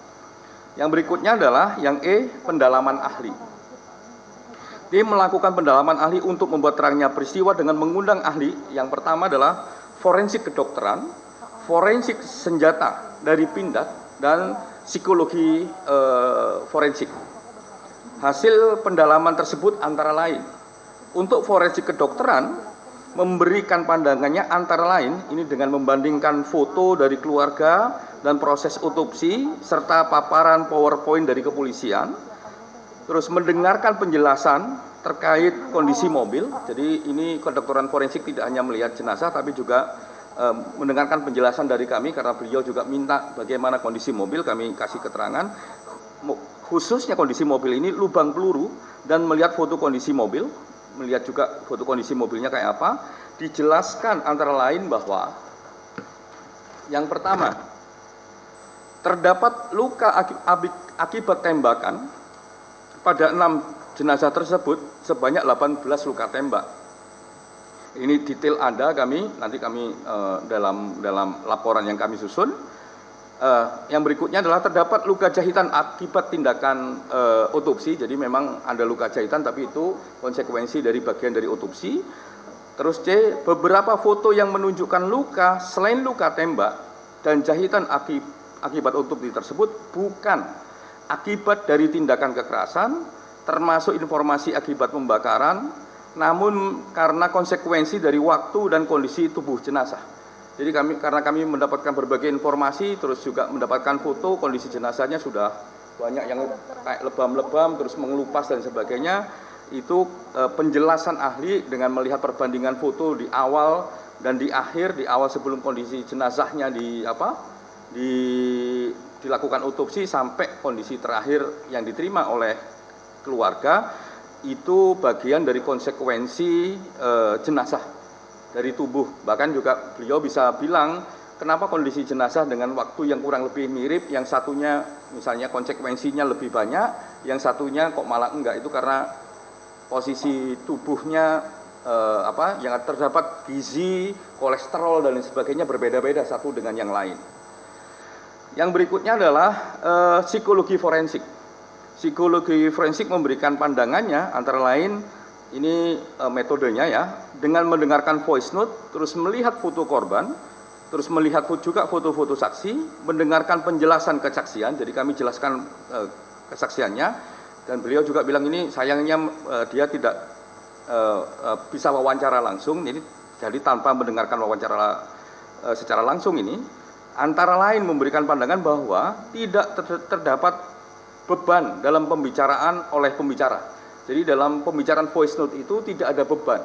Yang berikutnya adalah yang pendalaman ahli. Tim melakukan pendalaman ahli untuk membuat terangnya peristiwa dengan mengundang ahli. Yang pertama adalah forensik kedokteran, forensik senjata dari Pindad, dan psikologi forensik. Hasil pendalaman tersebut antara lain, untuk forensik kedokteran memberikan pandangannya antara lain ini dengan membandingkan foto dari keluarga dan proses otopsi serta paparan PowerPoint dari kepolisian. Terus mendengarkan penjelasan terkait kondisi mobil. Jadi ini kedokteran forensik tidak hanya melihat jenazah tapi juga mendengarkan penjelasan dari kami karena beliau juga minta bagaimana kondisi mobil, kami kasih keterangan. Khususnya kondisi mobil ini lubang peluru dan melihat foto kondisi mobil, melihat juga foto kondisi mobilnya kayak apa. Dijelaskan antara lain bahwa yang pertama, terdapat luka akibat tembakan pada 6 jenazah tersebut sebanyak 18 luka tembak. Ini detail ada nanti kami dalam laporan yang kami susun. Yang berikutnya adalah terdapat luka jahitan akibat tindakan otopsi. Jadi memang ada luka jahitan tapi itu konsekuensi dari bagian dari otopsi. Terus C, beberapa foto yang menunjukkan luka selain luka tembak dan jahitan akibat otopsi tersebut bukan akibat dari tindakan kekerasan, termasuk informasi akibat pembakaran, namun karena konsekuensi dari waktu dan kondisi tubuh jenazah. Jadi karena kami mendapatkan berbagai informasi, terus juga mendapatkan foto, kondisi jenazahnya sudah banyak yang kayak lebam-lebam, terus mengelupas dan sebagainya. Itu penjelasan ahli dengan melihat perbandingan foto di awal dan di akhir, di awal sebelum kondisi jenazahnya dilakukan otopsi sampai kondisi terakhir yang diterima oleh keluarga, itu bagian dari konsekuensi jenazah dari tubuh. Bahkan juga beliau bisa bilang kenapa kondisi jenazah dengan waktu yang kurang lebih mirip, yang satunya misalnya konsekuensinya lebih banyak, yang satunya kok malah enggak, itu karena posisi tubuhnya yang terdapat gizi, kolesterol dan lain sebagainya berbeda-beda satu dengan yang lain. Yang berikutnya adalah psikologi forensik. Psikologi forensik memberikan pandangannya antara lain ini metodenya ya, dengan mendengarkan voice note, terus melihat foto korban, terus melihat juga foto-foto saksi, mendengarkan penjelasan kesaksian. Jadi kami jelaskan kesaksiannya. Dan beliau juga bilang ini sayangnya dia tidak bisa wawancara langsung, jadi tanpa mendengarkan wawancara secara langsung ini, antara lain memberikan pandangan bahwa tidak terdapat beban dalam pembicaraan oleh pembicara. Jadi dalam pembicaraan voice note itu tidak ada beban.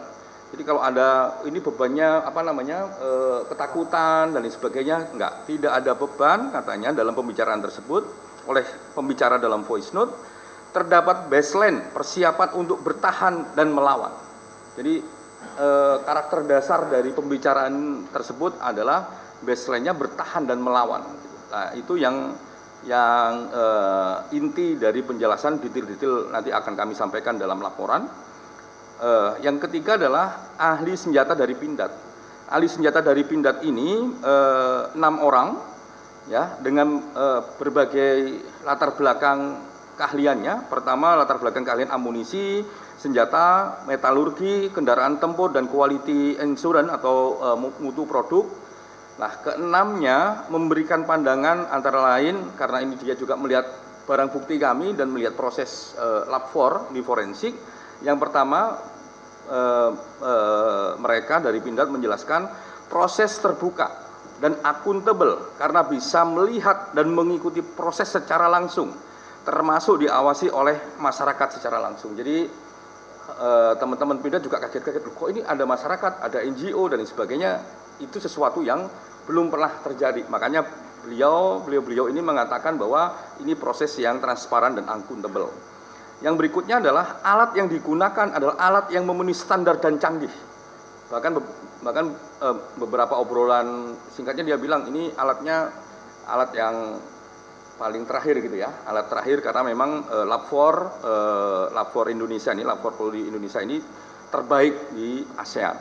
Jadi kalau ada ini bebannya ketakutan dan lain sebagainya, enggak, tidak ada beban katanya dalam pembicaraan tersebut oleh pembicara dalam voice note. Terdapat baseline persiapan untuk bertahan dan melawan. Jadi karakter dasar dari pembicaraan tersebut adalah baseline-nya bertahan dan melawan. Nah, itu yang inti dari penjelasan detail-detail nanti akan kami sampaikan dalam laporan. Yang ketiga adalah ahli senjata dari Pindad. Ahli senjata dari Pindad ini 6 orang ya, dengan berbagai latar belakang keahliannya. Pertama, latar belakang keahlian amunisi, senjata, metalurgi, kendaraan tempur, dan quality assurance atau mutu produk. Nah, keenamnya memberikan pandangan antara lain, karena ini dia juga melihat barang bukti kami dan melihat proses lab 4 di forensik. Yang pertama, mereka dari Pindad menjelaskan proses terbuka dan akuntabel karena bisa melihat dan mengikuti proses secara langsung, termasuk diawasi oleh masyarakat secara langsung. Jadi teman-teman Pindad juga kaget-kaget, kok ini ada masyarakat, ada NGO dan sebagainya. Itu sesuatu yang belum pernah terjadi. Makanya beliau ini mengatakan bahwa ini proses yang transparan dan akuntabel. Yang berikutnya adalah alat yang digunakan adalah alat yang memenuhi standar dan canggih. Bahkan beberapa obrolan singkatnya dia bilang ini alatnya alat yang paling terakhir gitu ya, alat terakhir karena memang lab 4 Indonesia ini, lab 4 Polri Indonesia ini terbaik di ASEAN.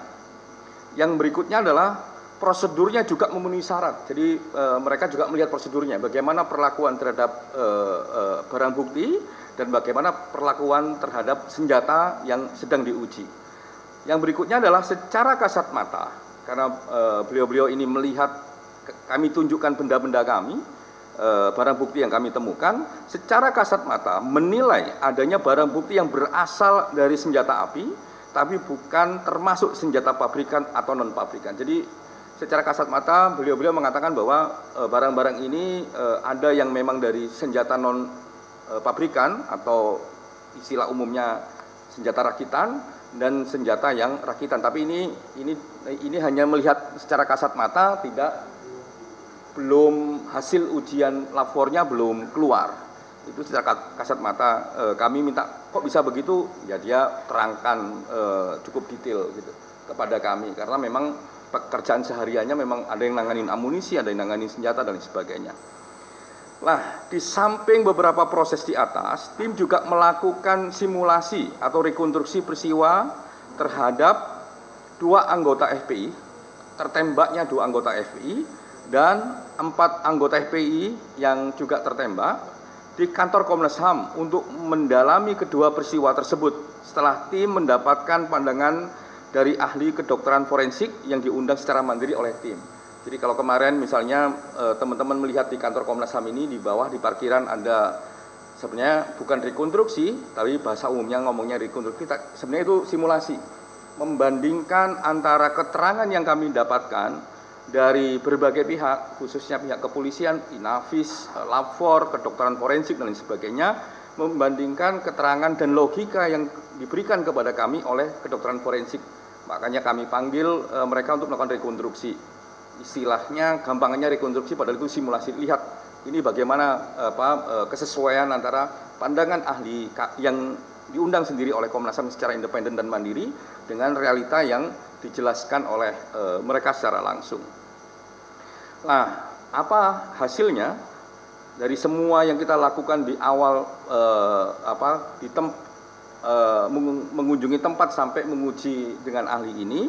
Yang berikutnya adalah prosedurnya juga memenuhi syarat. Jadi mereka juga melihat prosedurnya, bagaimana perlakuan terhadap barang bukti dan bagaimana perlakuan terhadap senjata yang sedang diuji. Yang berikutnya adalah secara kasat mata, karena beliau-beliau ini melihat, kami tunjukkan benda-benda kami, barang bukti yang kami temukan, secara kasat mata menilai adanya barang bukti yang berasal dari senjata api, tapi bukan termasuk senjata pabrikan atau non pabrikan. Jadi secara kasat mata beliau-beliau mengatakan bahwa barang-barang ini ada yang memang dari senjata non pabrikan atau istilah umumnya senjata rakitan dan senjata yang rakitan. Tapi ini hanya melihat secara kasat mata, belum hasil ujian labornya belum keluar. Itu secara kasat mata kami minta kok bisa begitu, ya dia terangkan cukup detail gitu kepada kami, karena memang pekerjaan sehariannya memang ada yang nanganin amunisi, ada yang nanganin senjata dan sebagainya. Nah, di samping beberapa proses di atas, tim juga melakukan simulasi atau rekonstruksi peristiwa terhadap 2 anggota FPI, tertembaknya 2 anggota FPI dan 4 anggota FPI yang juga tertembak di kantor Komnas HAM untuk mendalami kedua peristiwa tersebut. Setelah tim mendapatkan pandangan dari ahli kedokteran forensik yang diundang secara mandiri oleh tim. Jadi kalau kemarin misalnya teman-teman melihat di kantor Komnas HAM ini di bawah di parkiran ada sebenarnya bukan rekonstruksi, tapi bahasa umumnya ngomongnya rekonstruksi, sebenarnya itu simulasi. Membandingkan antara keterangan yang kami dapatkan dari berbagai pihak, khususnya pihak kepolisian, Inavis, Lapor, kedokteran forensik, dan lain sebagainya, membandingkan keterangan dan logika yang diberikan kepada kami oleh kedokteran forensik. Makanya kami panggil mereka untuk melakukan rekonstruksi. Istilahnya, gampangannya rekonstruksi, padahal itu simulasi. Lihat, ini bagaimana kesesuaian antara pandangan ahli yang diundang sendiri oleh Komnas HAM secara independen dan mandiri dengan realita yang dijelaskan oleh mereka secara langsung. Nah, apa hasilnya dari semua yang kita lakukan di awal mengunjungi tempat sampai menguji dengan ahli ini?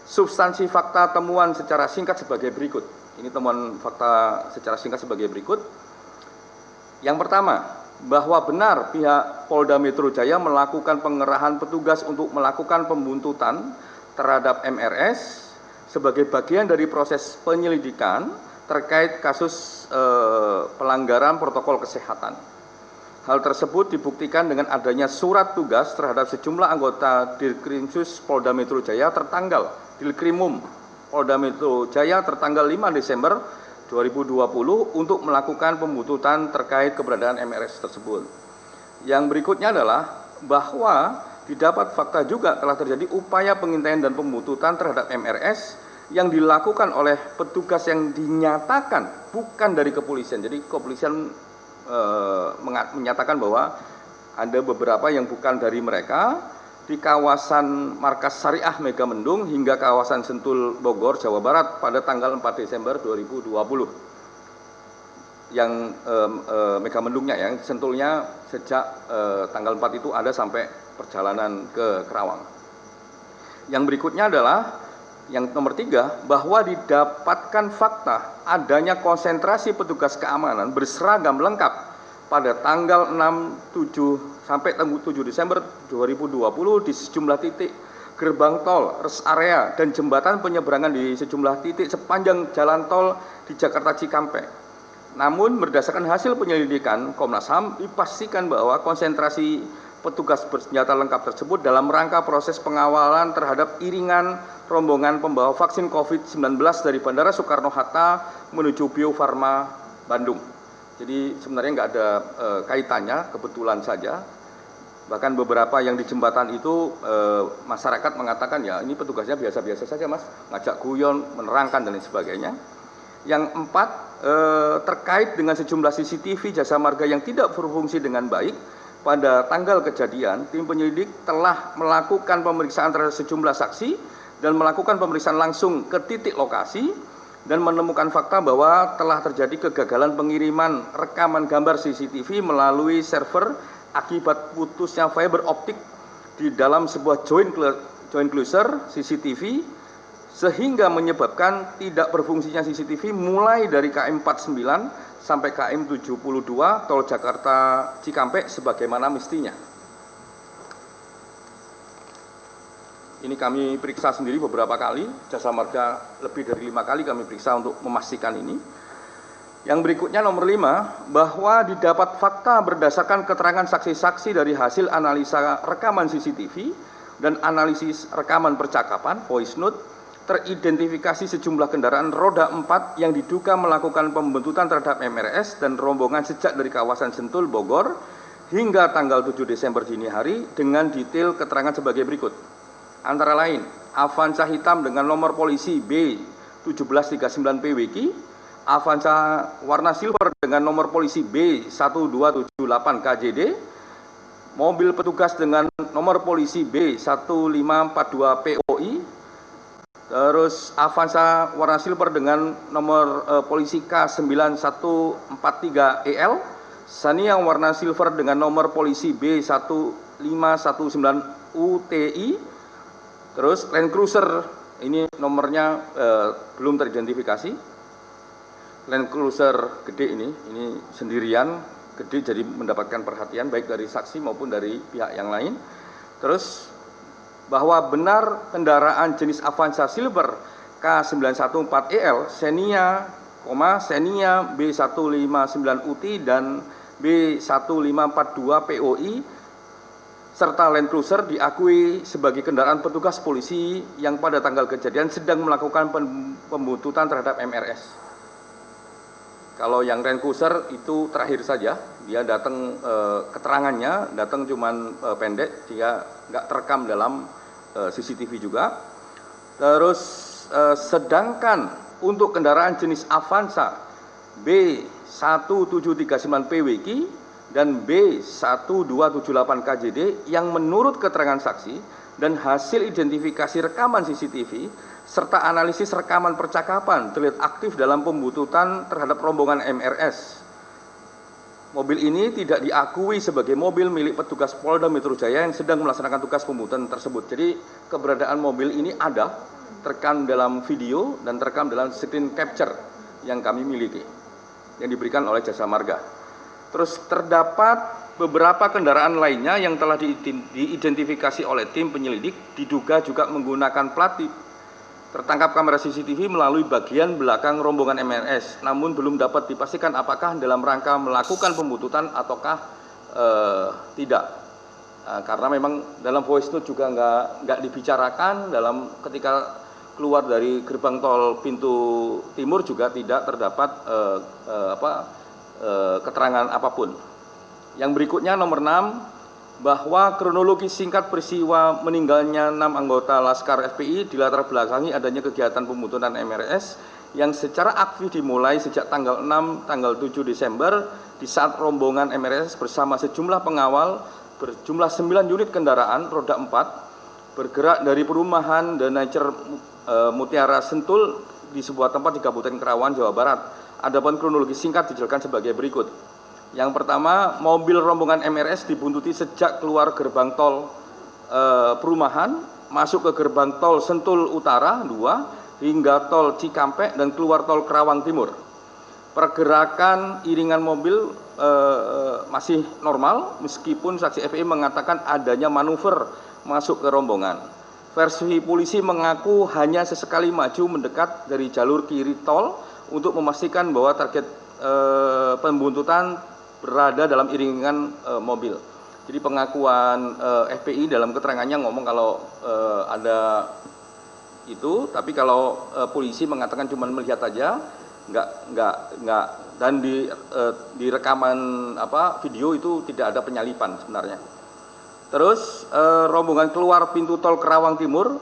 Substansi fakta temuan secara singkat sebagai berikut. Ini temuan fakta secara singkat sebagai berikut. Yang pertama, bahwa benar pihak Polda Metro Jaya melakukan pengerahan petugas untuk melakukan pembuntutan terhadap MRS sebagai bagian dari proses penyelidikan terkait kasus pelanggaran protokol kesehatan. Hal tersebut dibuktikan dengan adanya surat tugas terhadap sejumlah anggota Dirkrimsus Polda Metro Jaya tertanggal Dirkrimum Polda Metro Jaya tertanggal 5 Desember 2020 untuk melakukan pembuntutan terkait keberadaan MRS tersebut. Yang berikutnya adalah bahwa didapat fakta juga telah terjadi upaya pengintaian dan pembuntutan terhadap MRS yang dilakukan oleh petugas yang dinyatakan bukan dari kepolisian. Jadi kepolisian menyatakan bahwa ada beberapa yang bukan dari mereka di kawasan Markas Syariah Megamendung hingga kawasan Sentul Bogor, Jawa Barat pada tanggal 4 Desember 2020. Yang Megamendungnya, yang Sentulnya sejak tanggal 4 itu ada sampai perjalanan ke Kerawang. Yang berikutnya adalah yang nomor 3, bahwa didapatkan fakta adanya konsentrasi petugas keamanan berseragam lengkap pada tanggal 6, 7 sampai 7 Desember 2020 di sejumlah titik gerbang tol, rest area, dan jembatan penyeberangan di sejumlah titik sepanjang jalan tol di Jakarta Cikampek. Namun berdasarkan hasil penyelidikan Komnas HAM dipastikan bahwa konsentrasi petugas bersenjata lengkap tersebut dalam rangka proses pengawalan terhadap iringan rombongan pembawa vaksin COVID-19 dari Bandara Soekarno-Hatta menuju Bio Farma Bandung. Jadi sebenarnya nggak ada kaitannya, kebetulan saja. Bahkan beberapa yang di jembatan itu masyarakat mengatakan ya ini petugasnya biasa-biasa saja mas, ngajak guyon, menerangkan dan lain sebagainya. Yang 4, terkait dengan sejumlah CCTV jasa marga yang tidak berfungsi dengan baik, pada tanggal kejadian tim penyelidik telah melakukan pemeriksaan terhadap sejumlah saksi dan melakukan pemeriksaan langsung ke titik lokasi dan menemukan fakta bahwa telah terjadi kegagalan pengiriman rekaman gambar CCTV melalui server akibat putusnya fiber optik di dalam sebuah joint closure CCTV sehingga menyebabkan tidak berfungsinya CCTV mulai dari KM 49 sampai KM 72 tol Jakarta Cikampek sebagaimana mestinya. Ini kami periksa sendiri beberapa kali, jasa marga lebih dari 5 kali kami periksa untuk memastikan ini. Yang berikutnya nomor 5, bahwa didapat fakta berdasarkan keterangan saksi-saksi dari hasil analisa rekaman CCTV dan analisis rekaman percakapan, voice note, teridentifikasi sejumlah kendaraan roda 4 yang diduga melakukan pembuntutan terhadap MRS dan rombongan sejak dari kawasan Sentul, Bogor, hingga tanggal 7 Desember dini hari dengan detail keterangan sebagai berikut. Antara lain, Avanza hitam dengan nomor polisi B1739 PWK, Avanza warna silver dengan nomor polisi B1278 KJD, mobil petugas dengan nomor polisi B1542 POI, terus Avanza warna silver dengan nomor polisi K9143EL, Xenia warna silver dengan nomor polisi B1519 UTI, terus Land Cruiser ini nomornya belum teridentifikasi. Land Cruiser gede ini sendirian, gede jadi mendapatkan perhatian baik dari saksi maupun dari pihak yang lain. Terus bahwa benar kendaraan jenis Avanza Silver K914EL Xenia, Xenia B159UT dan B1542 POI serta Land Cruiser diakui sebagai kendaraan petugas polisi yang pada tanggal kejadian sedang melakukan pembuntutan terhadap MRS. Kalau yang Land Cruiser itu terakhir saja, dia datang keterangannya datang cuman pendek, dia nggak terekam dalam CCTV juga. Terus sedangkan untuk kendaraan jenis Avanza B1739PWK dan B1278 KJD yang menurut keterangan saksi dan hasil identifikasi rekaman CCTV serta analisis rekaman percakapan terlihat aktif dalam pembuntutan terhadap rombongan MRS. Mobil ini tidak diakui sebagai mobil milik petugas Polda Metro Jaya yang sedang melaksanakan tugas pembuntutan tersebut. Jadi keberadaan mobil ini ada, terekam dalam video dan terekam dalam screen capture yang kami miliki, yang diberikan oleh Jasa Marga. Terus terdapat beberapa kendaraan lainnya yang telah diidentifikasi oleh tim penyelidik, diduga juga menggunakan plat tertangkap kamera CCTV melalui bagian belakang rombongan MRS, namun belum dapat dipastikan apakah dalam rangka melakukan pembuntutan ataukah tidak. Karena memang dalam voice note juga nggak dibicarakan, dalam ketika keluar dari gerbang tol pintu timur juga tidak terdapat keterangan apapun. Yang berikutnya nomor 6, bahwa kronologi singkat peristiwa meninggalnya 6 anggota Laskar FPI dilatar belakangi adanya kegiatan pembuntutan MRS yang secara aktif dimulai sejak tanggal 6, tanggal 7 Desember di saat rombongan MRS bersama sejumlah pengawal berjumlah 9 unit kendaraan roda 4 bergerak dari perumahan The Nature Mutiara Sentul di sebuah tempat di Kabupaten Karawang, Jawa Barat. Adapun kronologi singkat dijelaskan sebagai berikut. Yang pertama, mobil rombongan MRS dibuntuti sejak keluar gerbang tol perumahan, masuk ke gerbang tol Sentul Utara 2, hingga tol Cikampek dan keluar tol Karawang Timur. Pergerakan iringan mobil masih normal, meskipun saksi FPI mengatakan adanya manuver masuk ke rombongan. Versi polisi mengaku hanya sesekali maju mendekat dari jalur kiri tol untuk memastikan bahwa target pembuntutan berada dalam iringan mobil. Jadi pengakuan FPI dalam keterangannya ngomong kalau ada itu, tapi kalau polisi mengatakan cuma melihat aja, nggak, dan di rekaman video itu tidak ada penyalipan sebenarnya. Terus rombongan keluar pintu tol Karawang Timur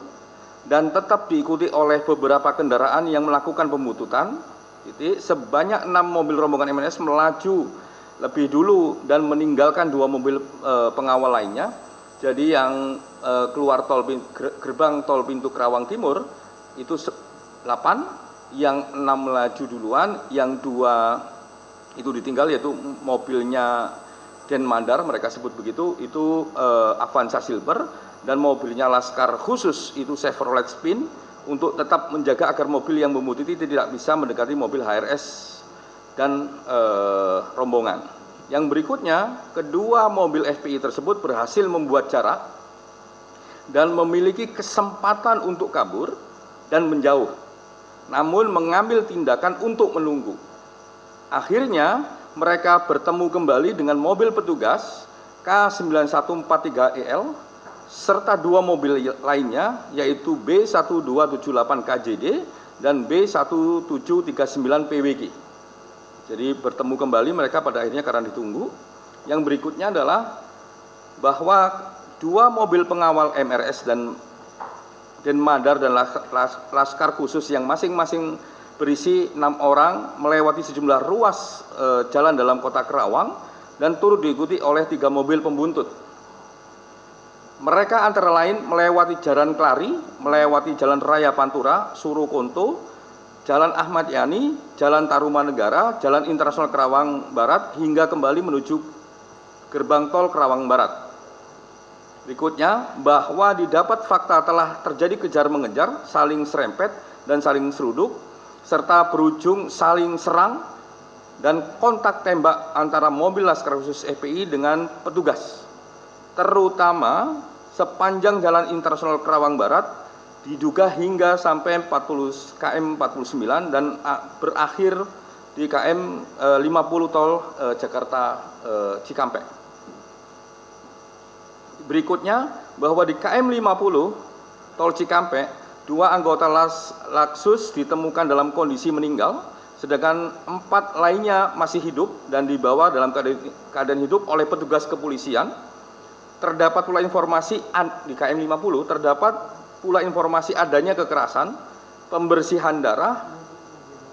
dan tetap diikuti oleh beberapa kendaraan yang melakukan pembuntutan. Sebanyak 6 mobil rombongan MRS melaju lebih dulu dan meninggalkan 2 mobil pengawal lainnya. Jadi yang keluar gerbang tol pintu Karawang Timur itu 8, yang 6 melaju duluan, yang 2 itu ditinggal, yaitu mobilnya Den Mandar, mereka sebut begitu, itu Avanza Silver, dan mobilnya Laskar khusus itu Chevrolet Spin, untuk tetap menjaga agar mobil yang membuntuti tidak bisa mendekati mobil HRS dan rombongan. Yang berikutnya, kedua mobil FPI tersebut berhasil membuat jarak dan memiliki kesempatan untuk kabur dan menjauh, namun mengambil tindakan untuk menunggu. Akhirnya mereka bertemu kembali dengan mobil petugas K9143EL serta 2 mobil lainnya, yaitu B1278 KJD dan B1739PWK. Jadi bertemu kembali mereka pada akhirnya karena ditunggu. Yang berikutnya adalah bahwa 2 mobil pengawal MRS dan Denmadar dan Laskar khusus yang masing-masing berisi 6 orang melewati sejumlah ruas jalan dalam kota Karawang dan turut diikuti oleh 3 mobil pembuntut. Mereka antara lain melewati Jalan Klari, melewati Jalan Raya Pantura, Surukonto, Jalan Ahmad Yani, Jalan Tarumanegara, Jalan Internasional Karawang Barat, hingga kembali menuju gerbang tol Karawang Barat. Berikutnya, bahwa didapat fakta telah terjadi kejar-mengejar, saling serempet dan saling seruduk, serta berujung saling serang dan kontak tembak antara mobil Laskar Khusus FPI dengan petugas. Terutama sepanjang Jalan Internasional Kerawang Barat diduga hingga sampai 40 km 49 dan berakhir di KM 50 tol Jakarta Cikampek. Berikutnya bahwa di KM 50 tol Cikampek 2 anggota Laksus ditemukan dalam kondisi meninggal, sedangkan 4 lainnya masih hidup dan dibawa dalam keadaan hidup oleh petugas kepolisian. Terdapat pula informasi di KM 50 terdapat pula informasi adanya kekerasan, pembersihan darah,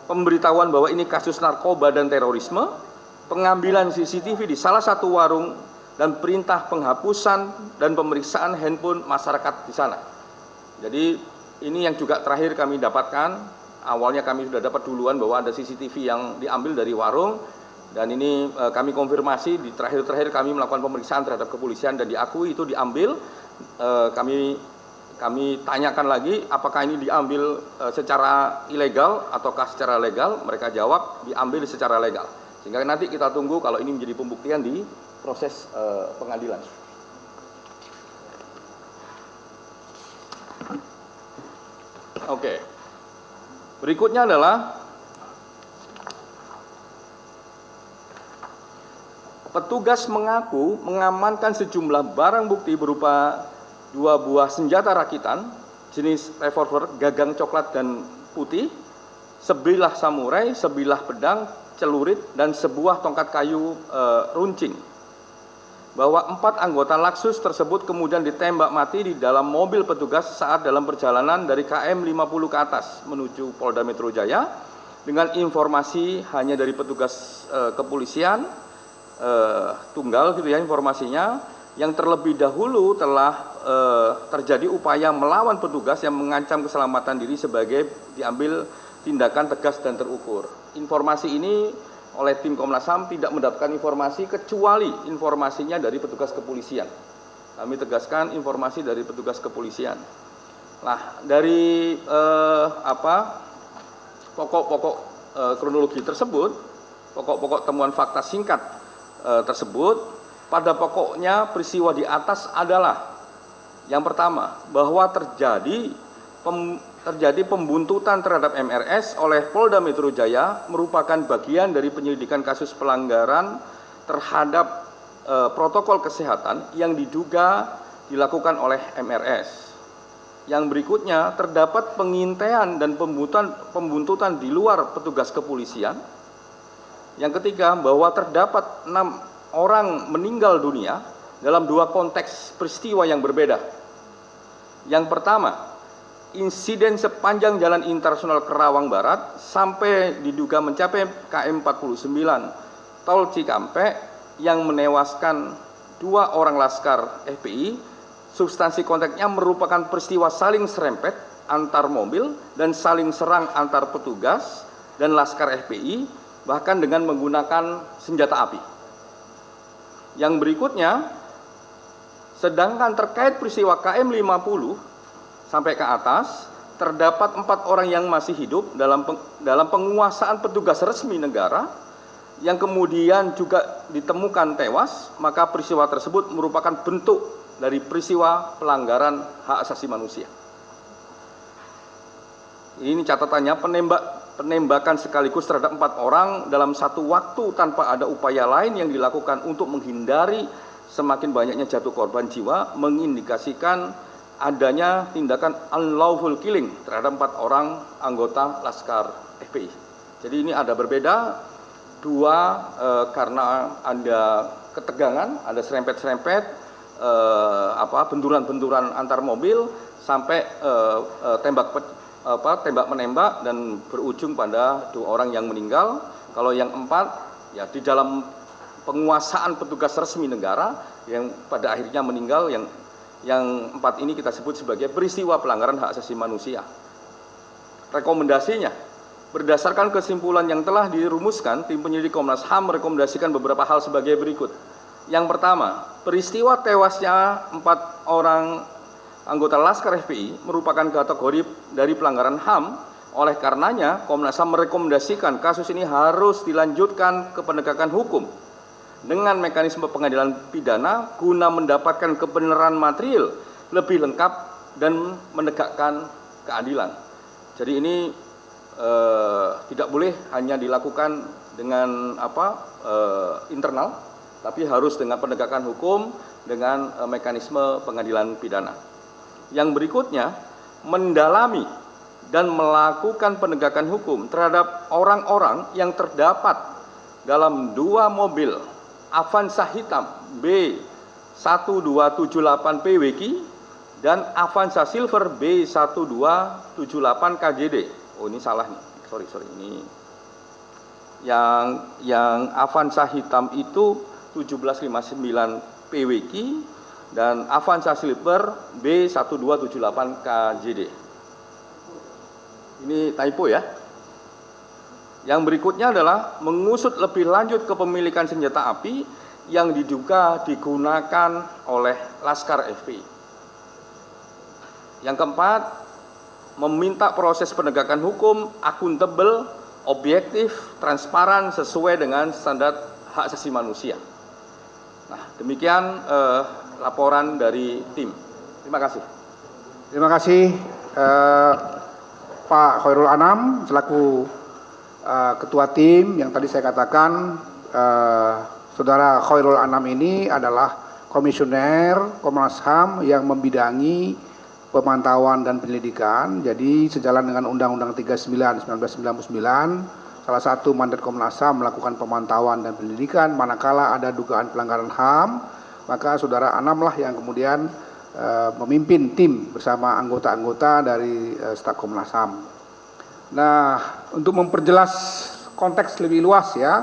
pemberitahuan bahwa ini kasus narkoba dan terorisme, pengambilan CCTV di salah satu warung, dan perintah penghapusan dan pemeriksaan handphone masyarakat di sana. Jadi ini yang juga terakhir kami dapatkan. Awalnya kami sudah dapat duluan bahwa ada CCTV yang diambil dari warung, dan ini kami konfirmasi di terakhir kami melakukan pemeriksaan terhadap kepolisian dan diakui itu diambil. Kami tanyakan lagi apakah ini diambil secara ilegal ataukah secara legal. Mereka jawab diambil secara legal. Sehingga nanti kita tunggu kalau ini menjadi pembuktian di proses pengadilan. Oke. Berikutnya adalah petugas mengaku mengamankan sejumlah barang bukti berupa 2 buah senjata rakitan jenis revolver gagang coklat dan putih, sebilah samurai, sebilah pedang, celurit, dan sebuah tongkat kayu runcing. Bahwa 4 anggota Laksus tersebut kemudian ditembak mati di dalam mobil petugas saat dalam perjalanan dari KM 50 ke atas menuju Polda Metro Jaya, dengan informasi hanya dari petugas kepolisian tunggal gitu ya informasinya, yang terlebih dahulu telah terjadi upaya melawan petugas yang mengancam keselamatan diri sebagai diambil tindakan tegas dan terukur. Informasi ini oleh tim Komnas HAM tidak mendapatkan informasi kecuali informasinya dari petugas kepolisian. Kami tegaskan informasi dari petugas kepolisian. Nah, dari pokok-pokok kronologi tersebut, pokok-pokok temuan fakta singkat tersebut, pada pokoknya peristiwa di atas adalah yang pertama, bahwa terjadi pembuntutan terhadap MRS oleh Polda Metro Jaya merupakan bagian dari penyelidikan kasus pelanggaran terhadap protokol kesehatan yang diduga dilakukan oleh MRS. Yang berikutnya, terdapat pengintaian dan pembuntutan di luar petugas kepolisian. Yang ketiga, bahwa terdapat 6 orang meninggal dunia dalam 2 konteks peristiwa yang berbeda. Yang pertama, insiden sepanjang Jalan Internasional Kerawang Barat sampai diduga mencapai KM 49 tol Cikampek yang menewaskan 2 orang laskar FPI. Substansi konteksnya merupakan peristiwa saling serempet antar mobil dan saling serang antar petugas dan laskar FPI, bahkan dengan menggunakan senjata api. Yang berikutnya, sedangkan terkait peristiwa KM 50 sampai ke atas, terdapat 4 orang yang masih hidup dalam penguasaan petugas resmi negara yang kemudian juga ditemukan tewas, maka peristiwa tersebut merupakan bentuk dari peristiwa pelanggaran hak asasi manusia. Ini catatannya, penembakan sekaligus terhadap 4 orang dalam satu waktu tanpa ada upaya lain yang dilakukan untuk menghindari semakin banyaknya jatuh korban jiwa mengindikasikan adanya tindakan unlawful killing terhadap 4 orang anggota Laskar FPI. Jadi ini ada berbeda, 2 karena ada ketegangan, ada serempet-serempet, benturan-benturan antar mobil sampai tembak menembak dan berujung pada 2 orang yang meninggal. Kalau yang 4 ya di dalam penguasaan petugas resmi negara yang pada akhirnya meninggal, yang 4 ini kita sebut sebagai peristiwa pelanggaran hak asasi manusia. Rekomendasinya, berdasarkan kesimpulan yang telah dirumuskan, tim penyelidik Komnas HAM merekomendasikan beberapa hal sebagai berikut. Yang pertama, peristiwa tewasnya 4 orang anggota Laskar FPI merupakan kategori dari pelanggaran HAM. Oleh karenanya, Komnas HAM merekomendasikan kasus ini harus dilanjutkan ke penegakan hukum dengan mekanisme pengadilan pidana guna mendapatkan kebenaran material lebih lengkap dan menegakkan keadilan. Jadi ini tidak boleh hanya dilakukan dengan internal, tapi harus dengan penegakan hukum dengan mekanisme pengadilan pidana. Yang berikutnya, mendalami dan melakukan penegakan hukum terhadap orang-orang yang terdapat dalam 2 mobil Avanza hitam B1278 PWK dan Avanza Silver B1278 KJD. Oh, ini salah nih. Sorry. Ini yang Avanza hitam itu 1759 PWK dan Avanza Silver B1278 KJD. Ini typo ya. Yang berikutnya adalah mengusut lebih lanjut kepemilikan senjata api yang diduga digunakan oleh Laskar FPI. Yang keempat, meminta proses penegakan hukum akuntabel, objektif, transparan sesuai dengan standar hak asasi manusia. Nah, demikian laporan dari tim. Terima kasih. Terima kasih Pak Khairul Anam selaku Ketua Tim. Yang tadi saya katakan Saudara Khairul Anam ini adalah Komisioner Komnas HAM yang membidangi pemantauan dan penyelidikan. Jadi sejalan dengan Undang-Undang 39 1999, salah satu mandat Komnas HAM melakukan pemantauan dan penyelidikan manakala ada dugaan pelanggaran HAM, maka Saudara Anam lah yang kemudian memimpin tim bersama anggota-anggota dari staf Komnas HAM. Nah, untuk memperjelas konteks lebih luas ya,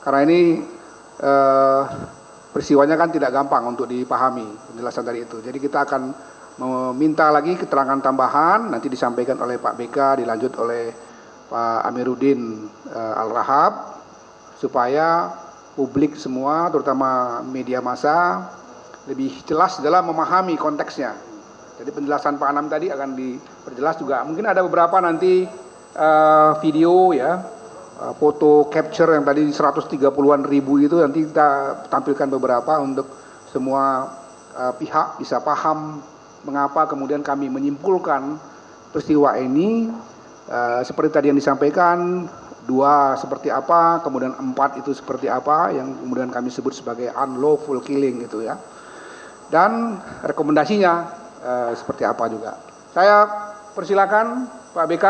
karena ini peristiwanya kan tidak gampang untuk dipahami penjelasan dari itu. Jadi kita akan meminta lagi keterangan tambahan, nanti disampaikan oleh Pak BK, dilanjut oleh Pak Amiruddin Al-Rahab, supaya publik semua, terutama media massa, lebih jelas dalam memahami konteksnya. Jadi penjelasan Pak Anam tadi akan diperjelas juga. Mungkin ada beberapa nanti video ya, foto capture yang tadi 130-an ribu itu, nanti kita tampilkan beberapa untuk semua pihak bisa paham mengapa kemudian kami menyimpulkan peristiwa ini seperti tadi yang disampaikan, 2 seperti apa, kemudian 4 itu seperti apa, yang kemudian kami sebut sebagai unlawful killing gitu ya. Dan rekomendasinya seperti apa juga. Saya persilakan Pak BK,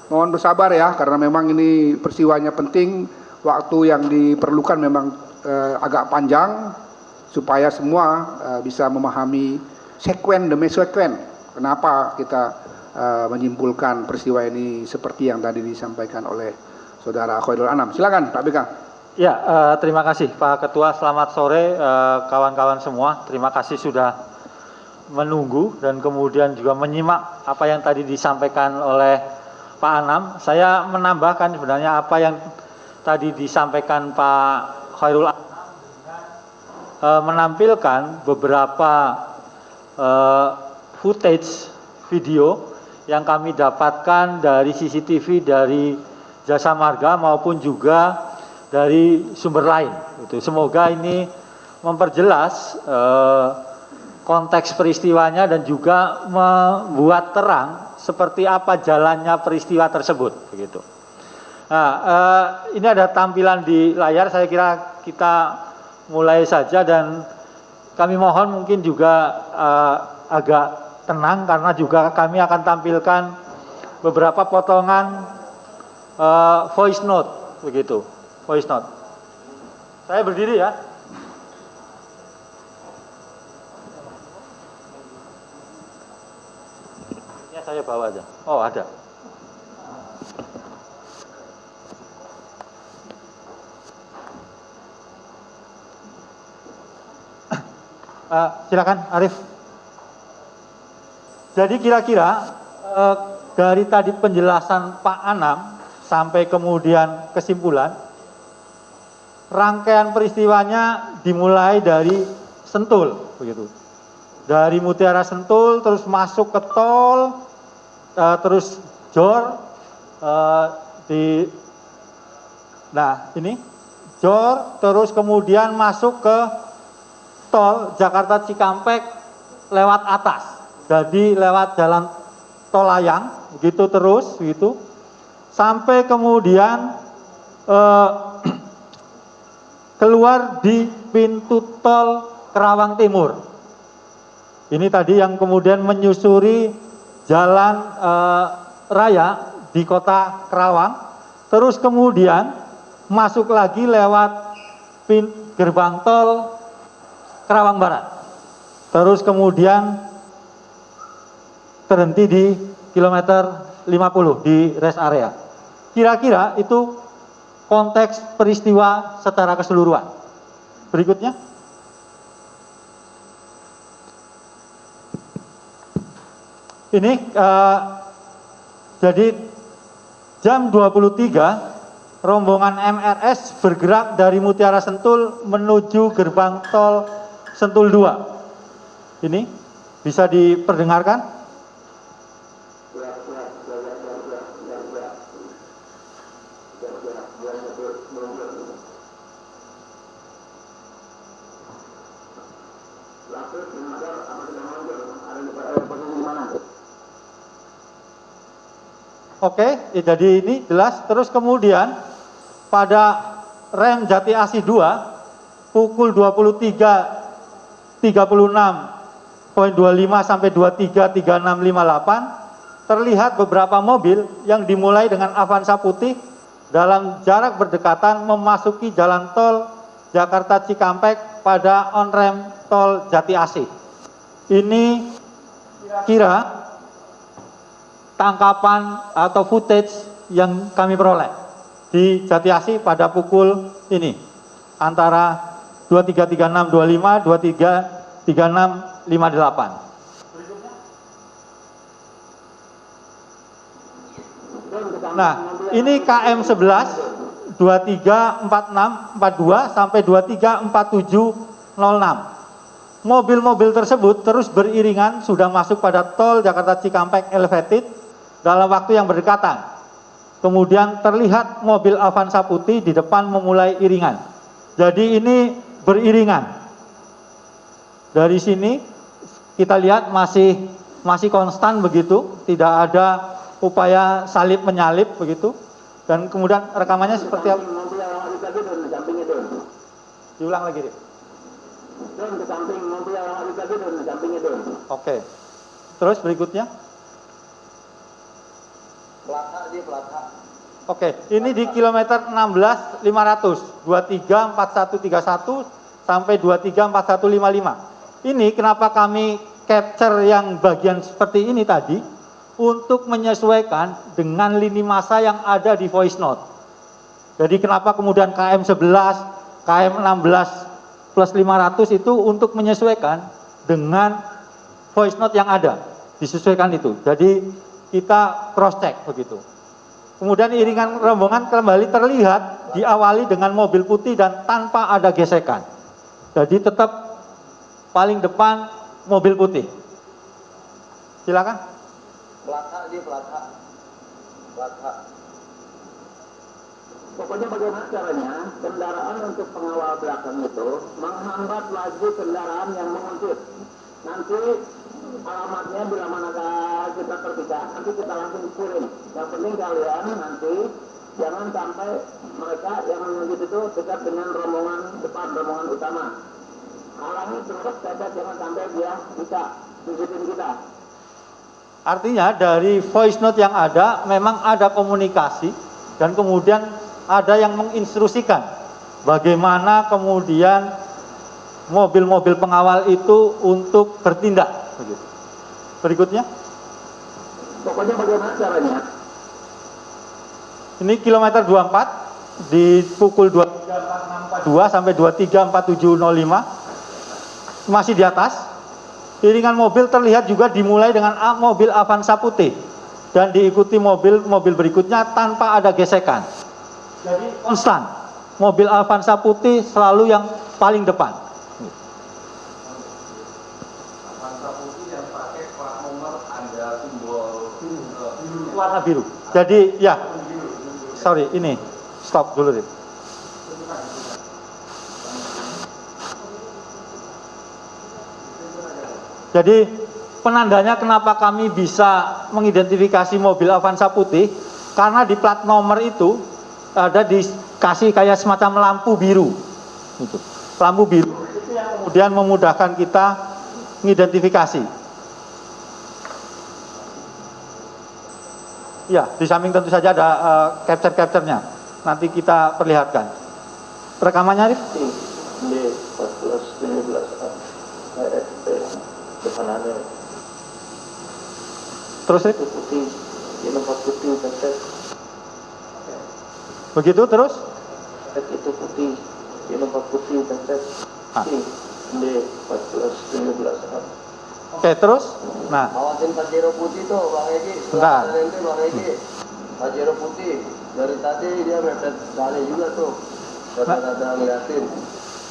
mohon bersabar ya, karena memang ini peristiwanya penting, waktu yang diperlukan memang agak panjang, supaya semua bisa memahami sekuen demi sekuen kenapa kita menyimpulkan peristiwa ini seperti yang tadi disampaikan oleh Saudara Khairul Anam. Silakan Pak BK. Ya, terima kasih Pak Ketua. Selamat sore kawan-kawan semua. Terima kasih sudah menunggu dan kemudian juga menyimak apa yang tadi disampaikan oleh Pak Anam. Saya menambahkan sebenarnya apa yang tadi disampaikan Pak Khairul Anam, menampilkan beberapa footage video yang kami dapatkan dari CCTV dari Jasa Marga maupun juga dari sumber lain. Semoga ini memperjelas konteks peristiwanya dan juga membuat terang seperti apa jalannya peristiwa tersebut. Begitu. Nah, ini ada tampilan di layar. Saya kira kita mulai saja dan kami mohon mungkin juga agak tenang karena juga kami akan tampilkan beberapa potongan voice note, begitu, voice note. Saya berdiri ya. Ya saya bawa aja. Oh ada. Silakan Arif. Jadi kira-kira dari tadi penjelasan Pak Anam sampai kemudian kesimpulan, rangkaian peristiwanya dimulai dari Sentul, begitu. Dari Mutiara Sentul terus masuk ke tol, terus Jor ini Jor, terus kemudian masuk ke tol Jakarta Cikampek lewat atas. jadi lewat jalan tol layang, gitu terus, gitu, sampai kemudian keluar di pintu tol Kerawang Timur. Ini tadi yang kemudian menyusuri jalan raya di kota Kerawang, terus kemudian masuk lagi lewat gerbang tol Kerawang Barat, terus kemudian terhenti di kilometer 50 di rest area. Kira-kira itu konteks peristiwa secara keseluruhan. Berikutnya. Ini jadi jam 23 rombongan MRS bergerak dari Mutiara Sentul menuju gerbang tol Sentul 2. Ini bisa diperdengarkan? Oke, jadi ini jelas. Terus kemudian pada rem Jati Asih 2 pukul 23.36.25 sampai 23.3658 terlihat beberapa mobil yang dimulai dengan Avanza putih dalam jarak berdekatan memasuki jalan tol Jakarta Cikampek pada on rem tol Jati Asih. Ini kira tangkapan atau footage yang kami peroleh di Jati Asih pada pukul ini antara 23.36.25 23.36.58. Nah, ini KM 11 23.46.42 sampai 23.47.06. Mobil-mobil tersebut terus beriringan sudah masuk pada tol Jakarta Cikampek elevated dalam waktu yang berdekatan. Kemudian terlihat mobil Avanza putih di depan memulai iringan. Jadi ini beriringan. Dari sini kita lihat masih konstan begitu, tidak ada upaya salip menyalip begitu. Dan kemudian rekamannya seperti apa? Diulang lagi deh. Oke. Terus berikutnya? Oke, ini di kilometer 16.500 23.4131 sampai 23.4155. Ini kenapa kami capture yang bagian seperti ini tadi untuk menyesuaikan dengan lini masa yang ada di voice note. Jadi kenapa kemudian KM 11, KM 16 plus 500 itu untuk menyesuaikan dengan voice note yang ada, disesuaikan itu. Jadi kita cross check begitu. Kemudian iringan rombongan kembali terlihat diawali dengan mobil putih dan tanpa ada gesekan. Jadi tetap paling depan mobil putih. Silakan. Plat H. Pokoknya bagaimana caranya kendaraan untuk pengawal belakang itu menghambat laju kendaraan yang menguntit. Nanti alamatnya bila manakah kita terpisah, nanti kita langsung kirim. Yang penting kalian nanti jangan sampai mereka yang menguntit itu dekat dengan rombongan depan, rombongan utama. Halangi terus tetap jangan sampai dia bisa ngikutin kita. Artinya dari voice note yang ada memang ada komunikasi dan kemudian ada yang menginstruksikan bagaimana kemudian mobil-mobil pengawal itu untuk bertindak. Begitu. Berikutnya. Pokoknya bagaimana caranya? Ini kilometer 24 di pukul 23.46.42 sampai 23.47.05 masih di atas. Iringan mobil terlihat juga dimulai dengan mobil Avanza putih dan diikuti mobil berikutnya tanpa ada gesekan. Jadi konstan, mobil Avanza putih selalu yang paling depan. Avanza putih yang pakai plat nomor ada simbol warna biru. Jadi ya, sorry ini stop dulu deh. Jadi penandanya kenapa kami bisa mengidentifikasi mobil Avanza putih, karena di plat nomor itu ada dikasih kayak semacam lampu biru. Gitu. Lampu biru itu yang kemudian memudahkan kita mengidentifikasi. Ya, di samping tentu saja ada capture-capture-nya. Nanti kita perlihatkan. Rekamannya, Arif? Terus, Rif? Begitu terus? Itu putih, nomor putih, Oke, terus? Nah, awasin Pajero putih tuh, Bang Egi. Bentar. Nanti Bang Egi, Pajero putih. Dari tadi dia mepet kali juga tuh. Rada-rada ngeliatin.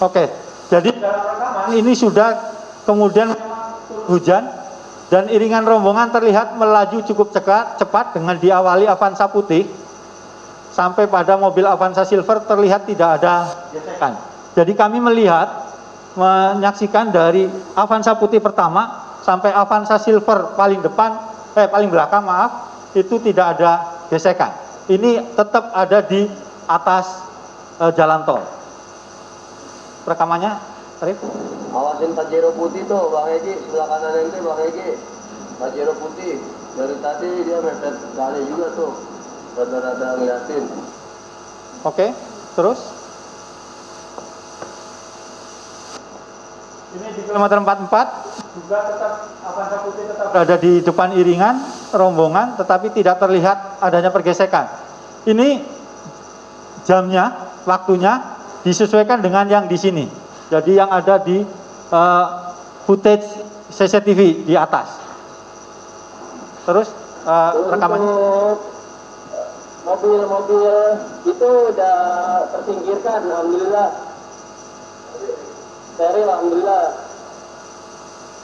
oke. Jadi dalam rekaman ini sudah kemudian hujan dan iringan rombongan terlihat melaju cukup cepat dengan diawali Avanza putih sampai pada mobil Avanza Silver terlihat tidak ada gesekan. Jadi kami menyaksikan dari Avanza putih pertama sampai Avanza Silver paling belakang itu tidak ada gesekan. Ini tetap ada di atas jalan tol. Rekamannya, Arif? Awasin Pajero putih tuh, Bang Egi. Sebelah kanan ente, Bang Egi. Pajero putih. Dari tadi dia mepet kali juga tuh. Rada-rada ngeliatin. Oke, terus? Ini di kilometer 44 juga tetap Avanza putih tetap berada di depan iringan rombongan, tetapi tidak terlihat adanya pergesekan. Ini jamnya, waktunya disesuaikan dengan yang di sini. Jadi yang ada di footage CCTV di atas. Terus rekamannya. Mobil-mobil itu udah tersingkirkan, alhamdulillah. Steril, alhamdulillah.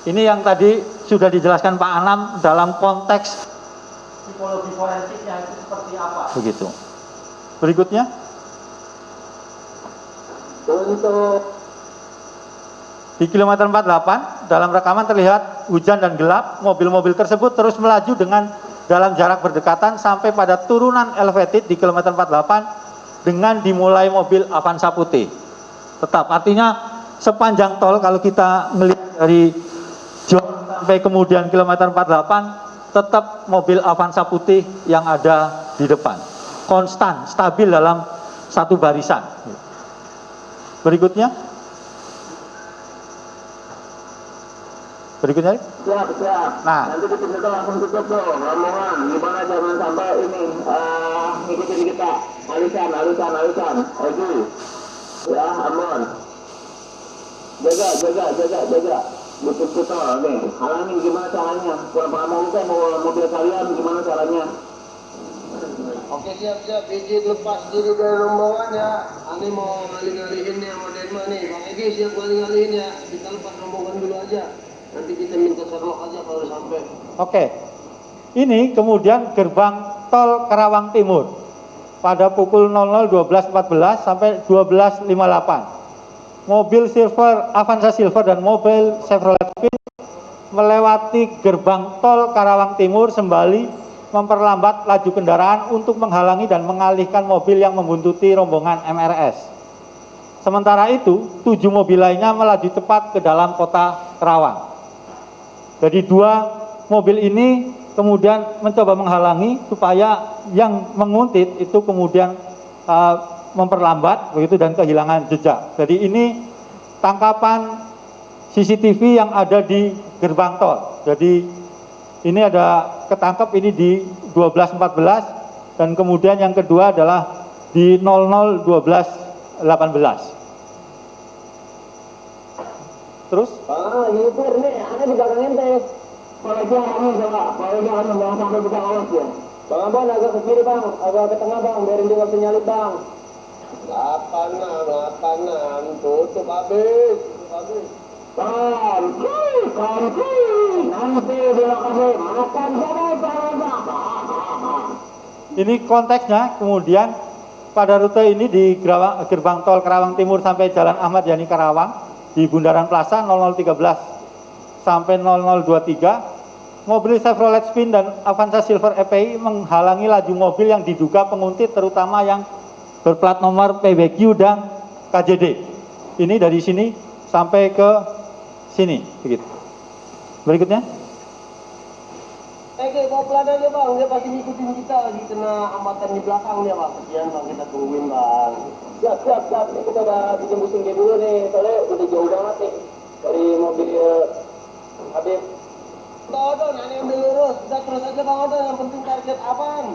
Ini yang tadi sudah dijelaskan Pak Anam dalam konteks psikologi forensiknya itu seperti apa. Begitu. Berikutnya. Untuk Di kilometer 48 dalam rekaman terlihat hujan dan gelap. Mobil-mobil tersebut terus melaju dengan dalam jarak berdekatan sampai pada turunan elevated di kilometer 48 dengan dimulai mobil Avanza putih. Tetap artinya sepanjang tol kalau kita melihat dari John sampai kemudian kilometer 48 tetap mobil Avanza putih yang ada di depan. Konstan, stabil dalam satu barisan. Berikutnya. Berikutnya. siap. Nah. Nanti kita langsung tutup tuh rombongan. Gimana jangan sampai ini ngikutin kita. Alisan. Oke. Ya, aman. Jaga. Butuh kita nih. Halangin gimana caranya? Pura-pura mau buka mobil kalian gimana caranya? Oke, siap. Izin lepas diri dari rombongan ya. Ani mau ngalih-ngalihin ya sama Denma nih. Bang Egi siap ngalih-ngalihin ya. Kita lepas rombongan dulu aja. Nanti kita minta serlok aja kalau sampai. Oke. Ini kemudian gerbang tol Karawang Timur pada pukul 00.12.14 sampai 12.58. Mobil Avanza Silver dan mobil Chevrolet Fit melewati gerbang tol Karawang Timur sembali memperlambat laju kendaraan untuk menghalangi dan mengalihkan mobil yang membuntuti rombongan MRS. Sementara itu, 7 mobil lainnya melaju cepat ke dalam kota Karawang. Jadi 2 mobil ini kemudian mencoba menghalangi supaya yang menguntit itu kemudian memperlambat begitu dan kehilangan jejak. Jadi ini tangkapan CCTV yang ada di gerbang tol. Jadi ini ada ketangkep ini di 12.14 dan kemudian yang kedua adalah di 00.12.18. Terus? Gitu ini ada di belakang ente. Kalau jangan sampai buka awas ya. Bang Abang agak ke kiri bang, agak ke tengah bang, biarin dia nggak bisa nyalip bang. Lapangan, tutup habis. Kanki, nanti dia kasih makan Ini konteksnya kemudian pada rute ini di gerbang tol Karawang Timur sampai Jalan Ahmad Yani Karawang di Bundaran Plaza 0013 sampai 0023 mobil Chevrolet Spin dan Avanza Silver EPI menghalangi laju mobil yang diduga penguntit, terutama yang berplat nomor PBQ dan KJD. Ini dari sini sampai ke sini, begitu. Berikutnya. Oke, bawa peladannya bang, dia pasti ngikutin kita lagi kena hambatan di belakang dia bang. Sekian bang, kita tungguin bang. Siap. Ini kita udah bikin pusing dia dulu nih, soalnya udah jauh banget nih dari mobil Habib. Bang Odon, aneh ambil lurus, udah terus aja bang Odon, yang penting target abang.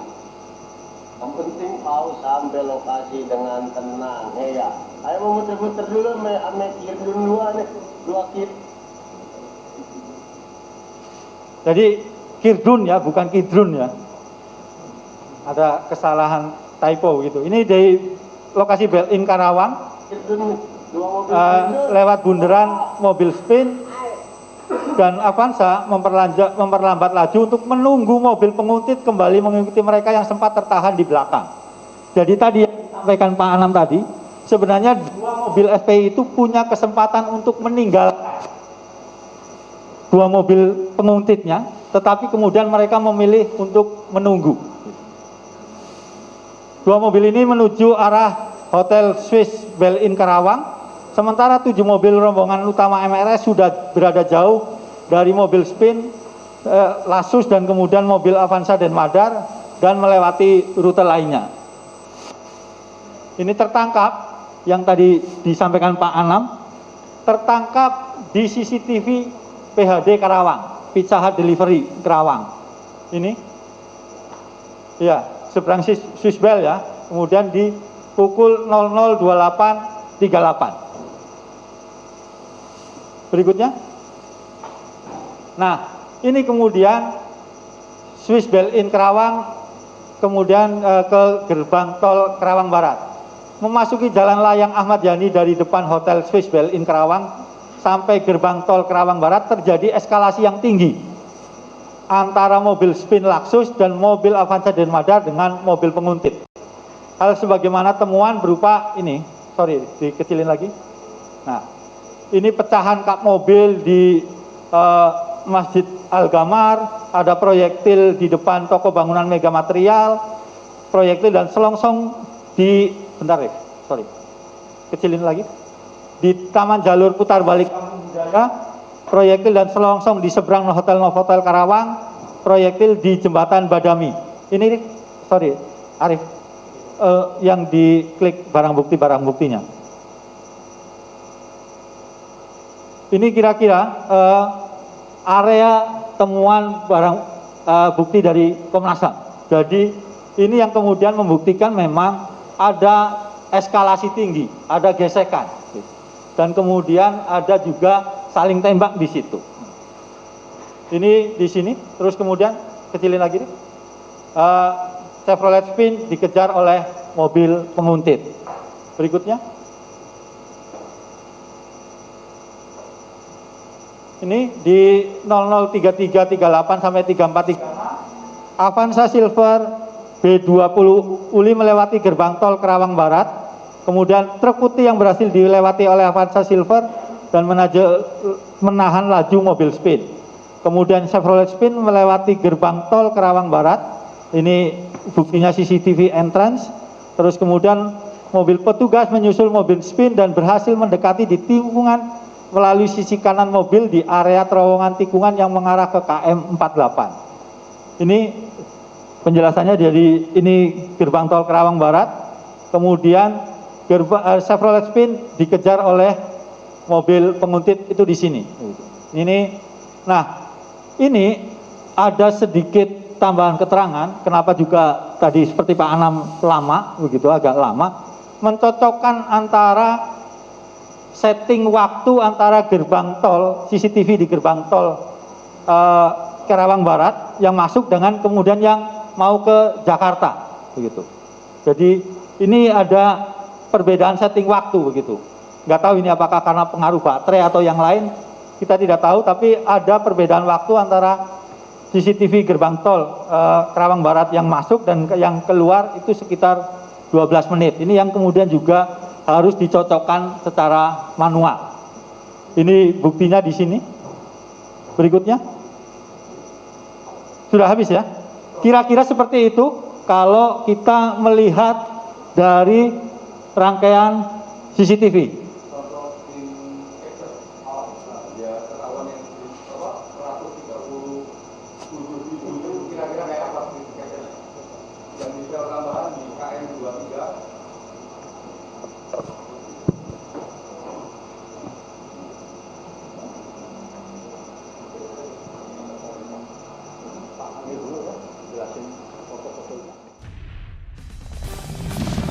Yang penting tahu sampai lokasi dengan tenang, ya. Ayo mau muter-muter dulu, ame kirim dua kit. Jadi Kirdun ya, bukan Kidrun ya. Ada kesalahan typo gitu. Ini dari lokasi Bel-in Karawang. Kirdun, dua mobil lewat bundaran mobil Spin dan Avanza memperlambat laju untuk menunggu mobil penguntit kembali mengikuti mereka yang sempat tertahan di belakang. Jadi tadi yang disampaikan Pak Anam tadi, sebenarnya dua mobil FPI itu punya kesempatan untuk meninggalkan dua mobil penguntitnya, tetapi kemudian mereka memilih untuk menunggu. Dua mobil ini menuju arah Hotel Swiss Bel-in Karawang, sementara 7 mobil rombongan utama MRS sudah berada jauh dari mobil Spin, Lasus dan kemudian mobil Avanza dan Madar dan melewati rute lainnya. Ini tertangkap yang tadi disampaikan Pak Anam, tertangkap di CCTV PHD Karawang, Pizza Hut Delivery Karawang. Ini, ya, seberang Swiss Bell ya. Kemudian di pukul 00.28.38. Berikutnya. Nah, ini kemudian Swiss Bell-in Karawang, kemudian ke gerbang tol Karawang Barat. Memasuki jalan layang Ahmad Yani dari depan Hotel Swiss Bell-in Karawang sampai gerbang tol Karawang Barat terjadi eskalasi yang tinggi antara mobil Spin Lexus dan mobil Avanza dan Madar dengan mobil penguntit. Hal sebagaimana temuan berupa ini, dikecilin lagi. Nah, ini pecahan kap mobil di Masjid Al-Gamar, ada proyektil di depan toko bangunan Mega Material, proyektil dan selongsong di, kecilin lagi. Di Taman Jalur Putar Balik proyektil dan selongsong di seberang Hotel Novotel Karawang, proyektil di Jembatan Badami. Ini, Arif, yang diklik barang buktinya. Ini kira-kira area temuan barang bukti dari Komnas HAM. Jadi ini yang kemudian membuktikan memang ada eskalasi tinggi, ada gesekan. Dan kemudian ada juga saling tembak di situ. Ini di sini, terus kemudian kecilin lagi nih. Chevrolet Spin dikejar oleh mobil penguntit. Berikutnya. Ini di 00.33.38 sampai 34.36. Avanza Silver B20 Uli melewati gerbang tol Karawang Barat. Kemudian truk putih yang berhasil dilewati oleh Avanza Silver dan menahan laju mobil Spin. Kemudian Chevrolet Spin melewati gerbang tol Karawang Barat. Ini buktinya CCTV entrance. Terus kemudian mobil petugas menyusul mobil Spin dan berhasil mendekati di tikungan melalui sisi kanan mobil di area terowongan tikungan yang mengarah ke KM 48. Ini penjelasannya dari ini gerbang tol Karawang Barat. Kemudian Chevrolet Spin dikejar oleh mobil penguntit itu di sini. Ini ada sedikit tambahan keterangan kenapa juga tadi seperti Pak Anam agak lama mencocokkan antara setting waktu antara gerbang tol CCTV di gerbang tol Karawang Barat yang masuk dengan kemudian yang mau ke Jakarta begitu. Jadi ini ada perbedaan setting waktu begitu. Nggak tahu ini apakah karena pengaruh baterai atau yang lain, kita tidak tahu, tapi ada perbedaan waktu antara CCTV gerbang tol Karawang Barat yang masuk dan yang keluar itu sekitar 12 menit. Ini yang kemudian juga harus dicocokkan secara manual. Ini buktinya di sini. Berikutnya. Sudah habis ya? Kira-kira seperti itu kalau kita melihat dari rangkaian CCTV. Kira-kira kayak apa? Dan detail tambahan di KM 23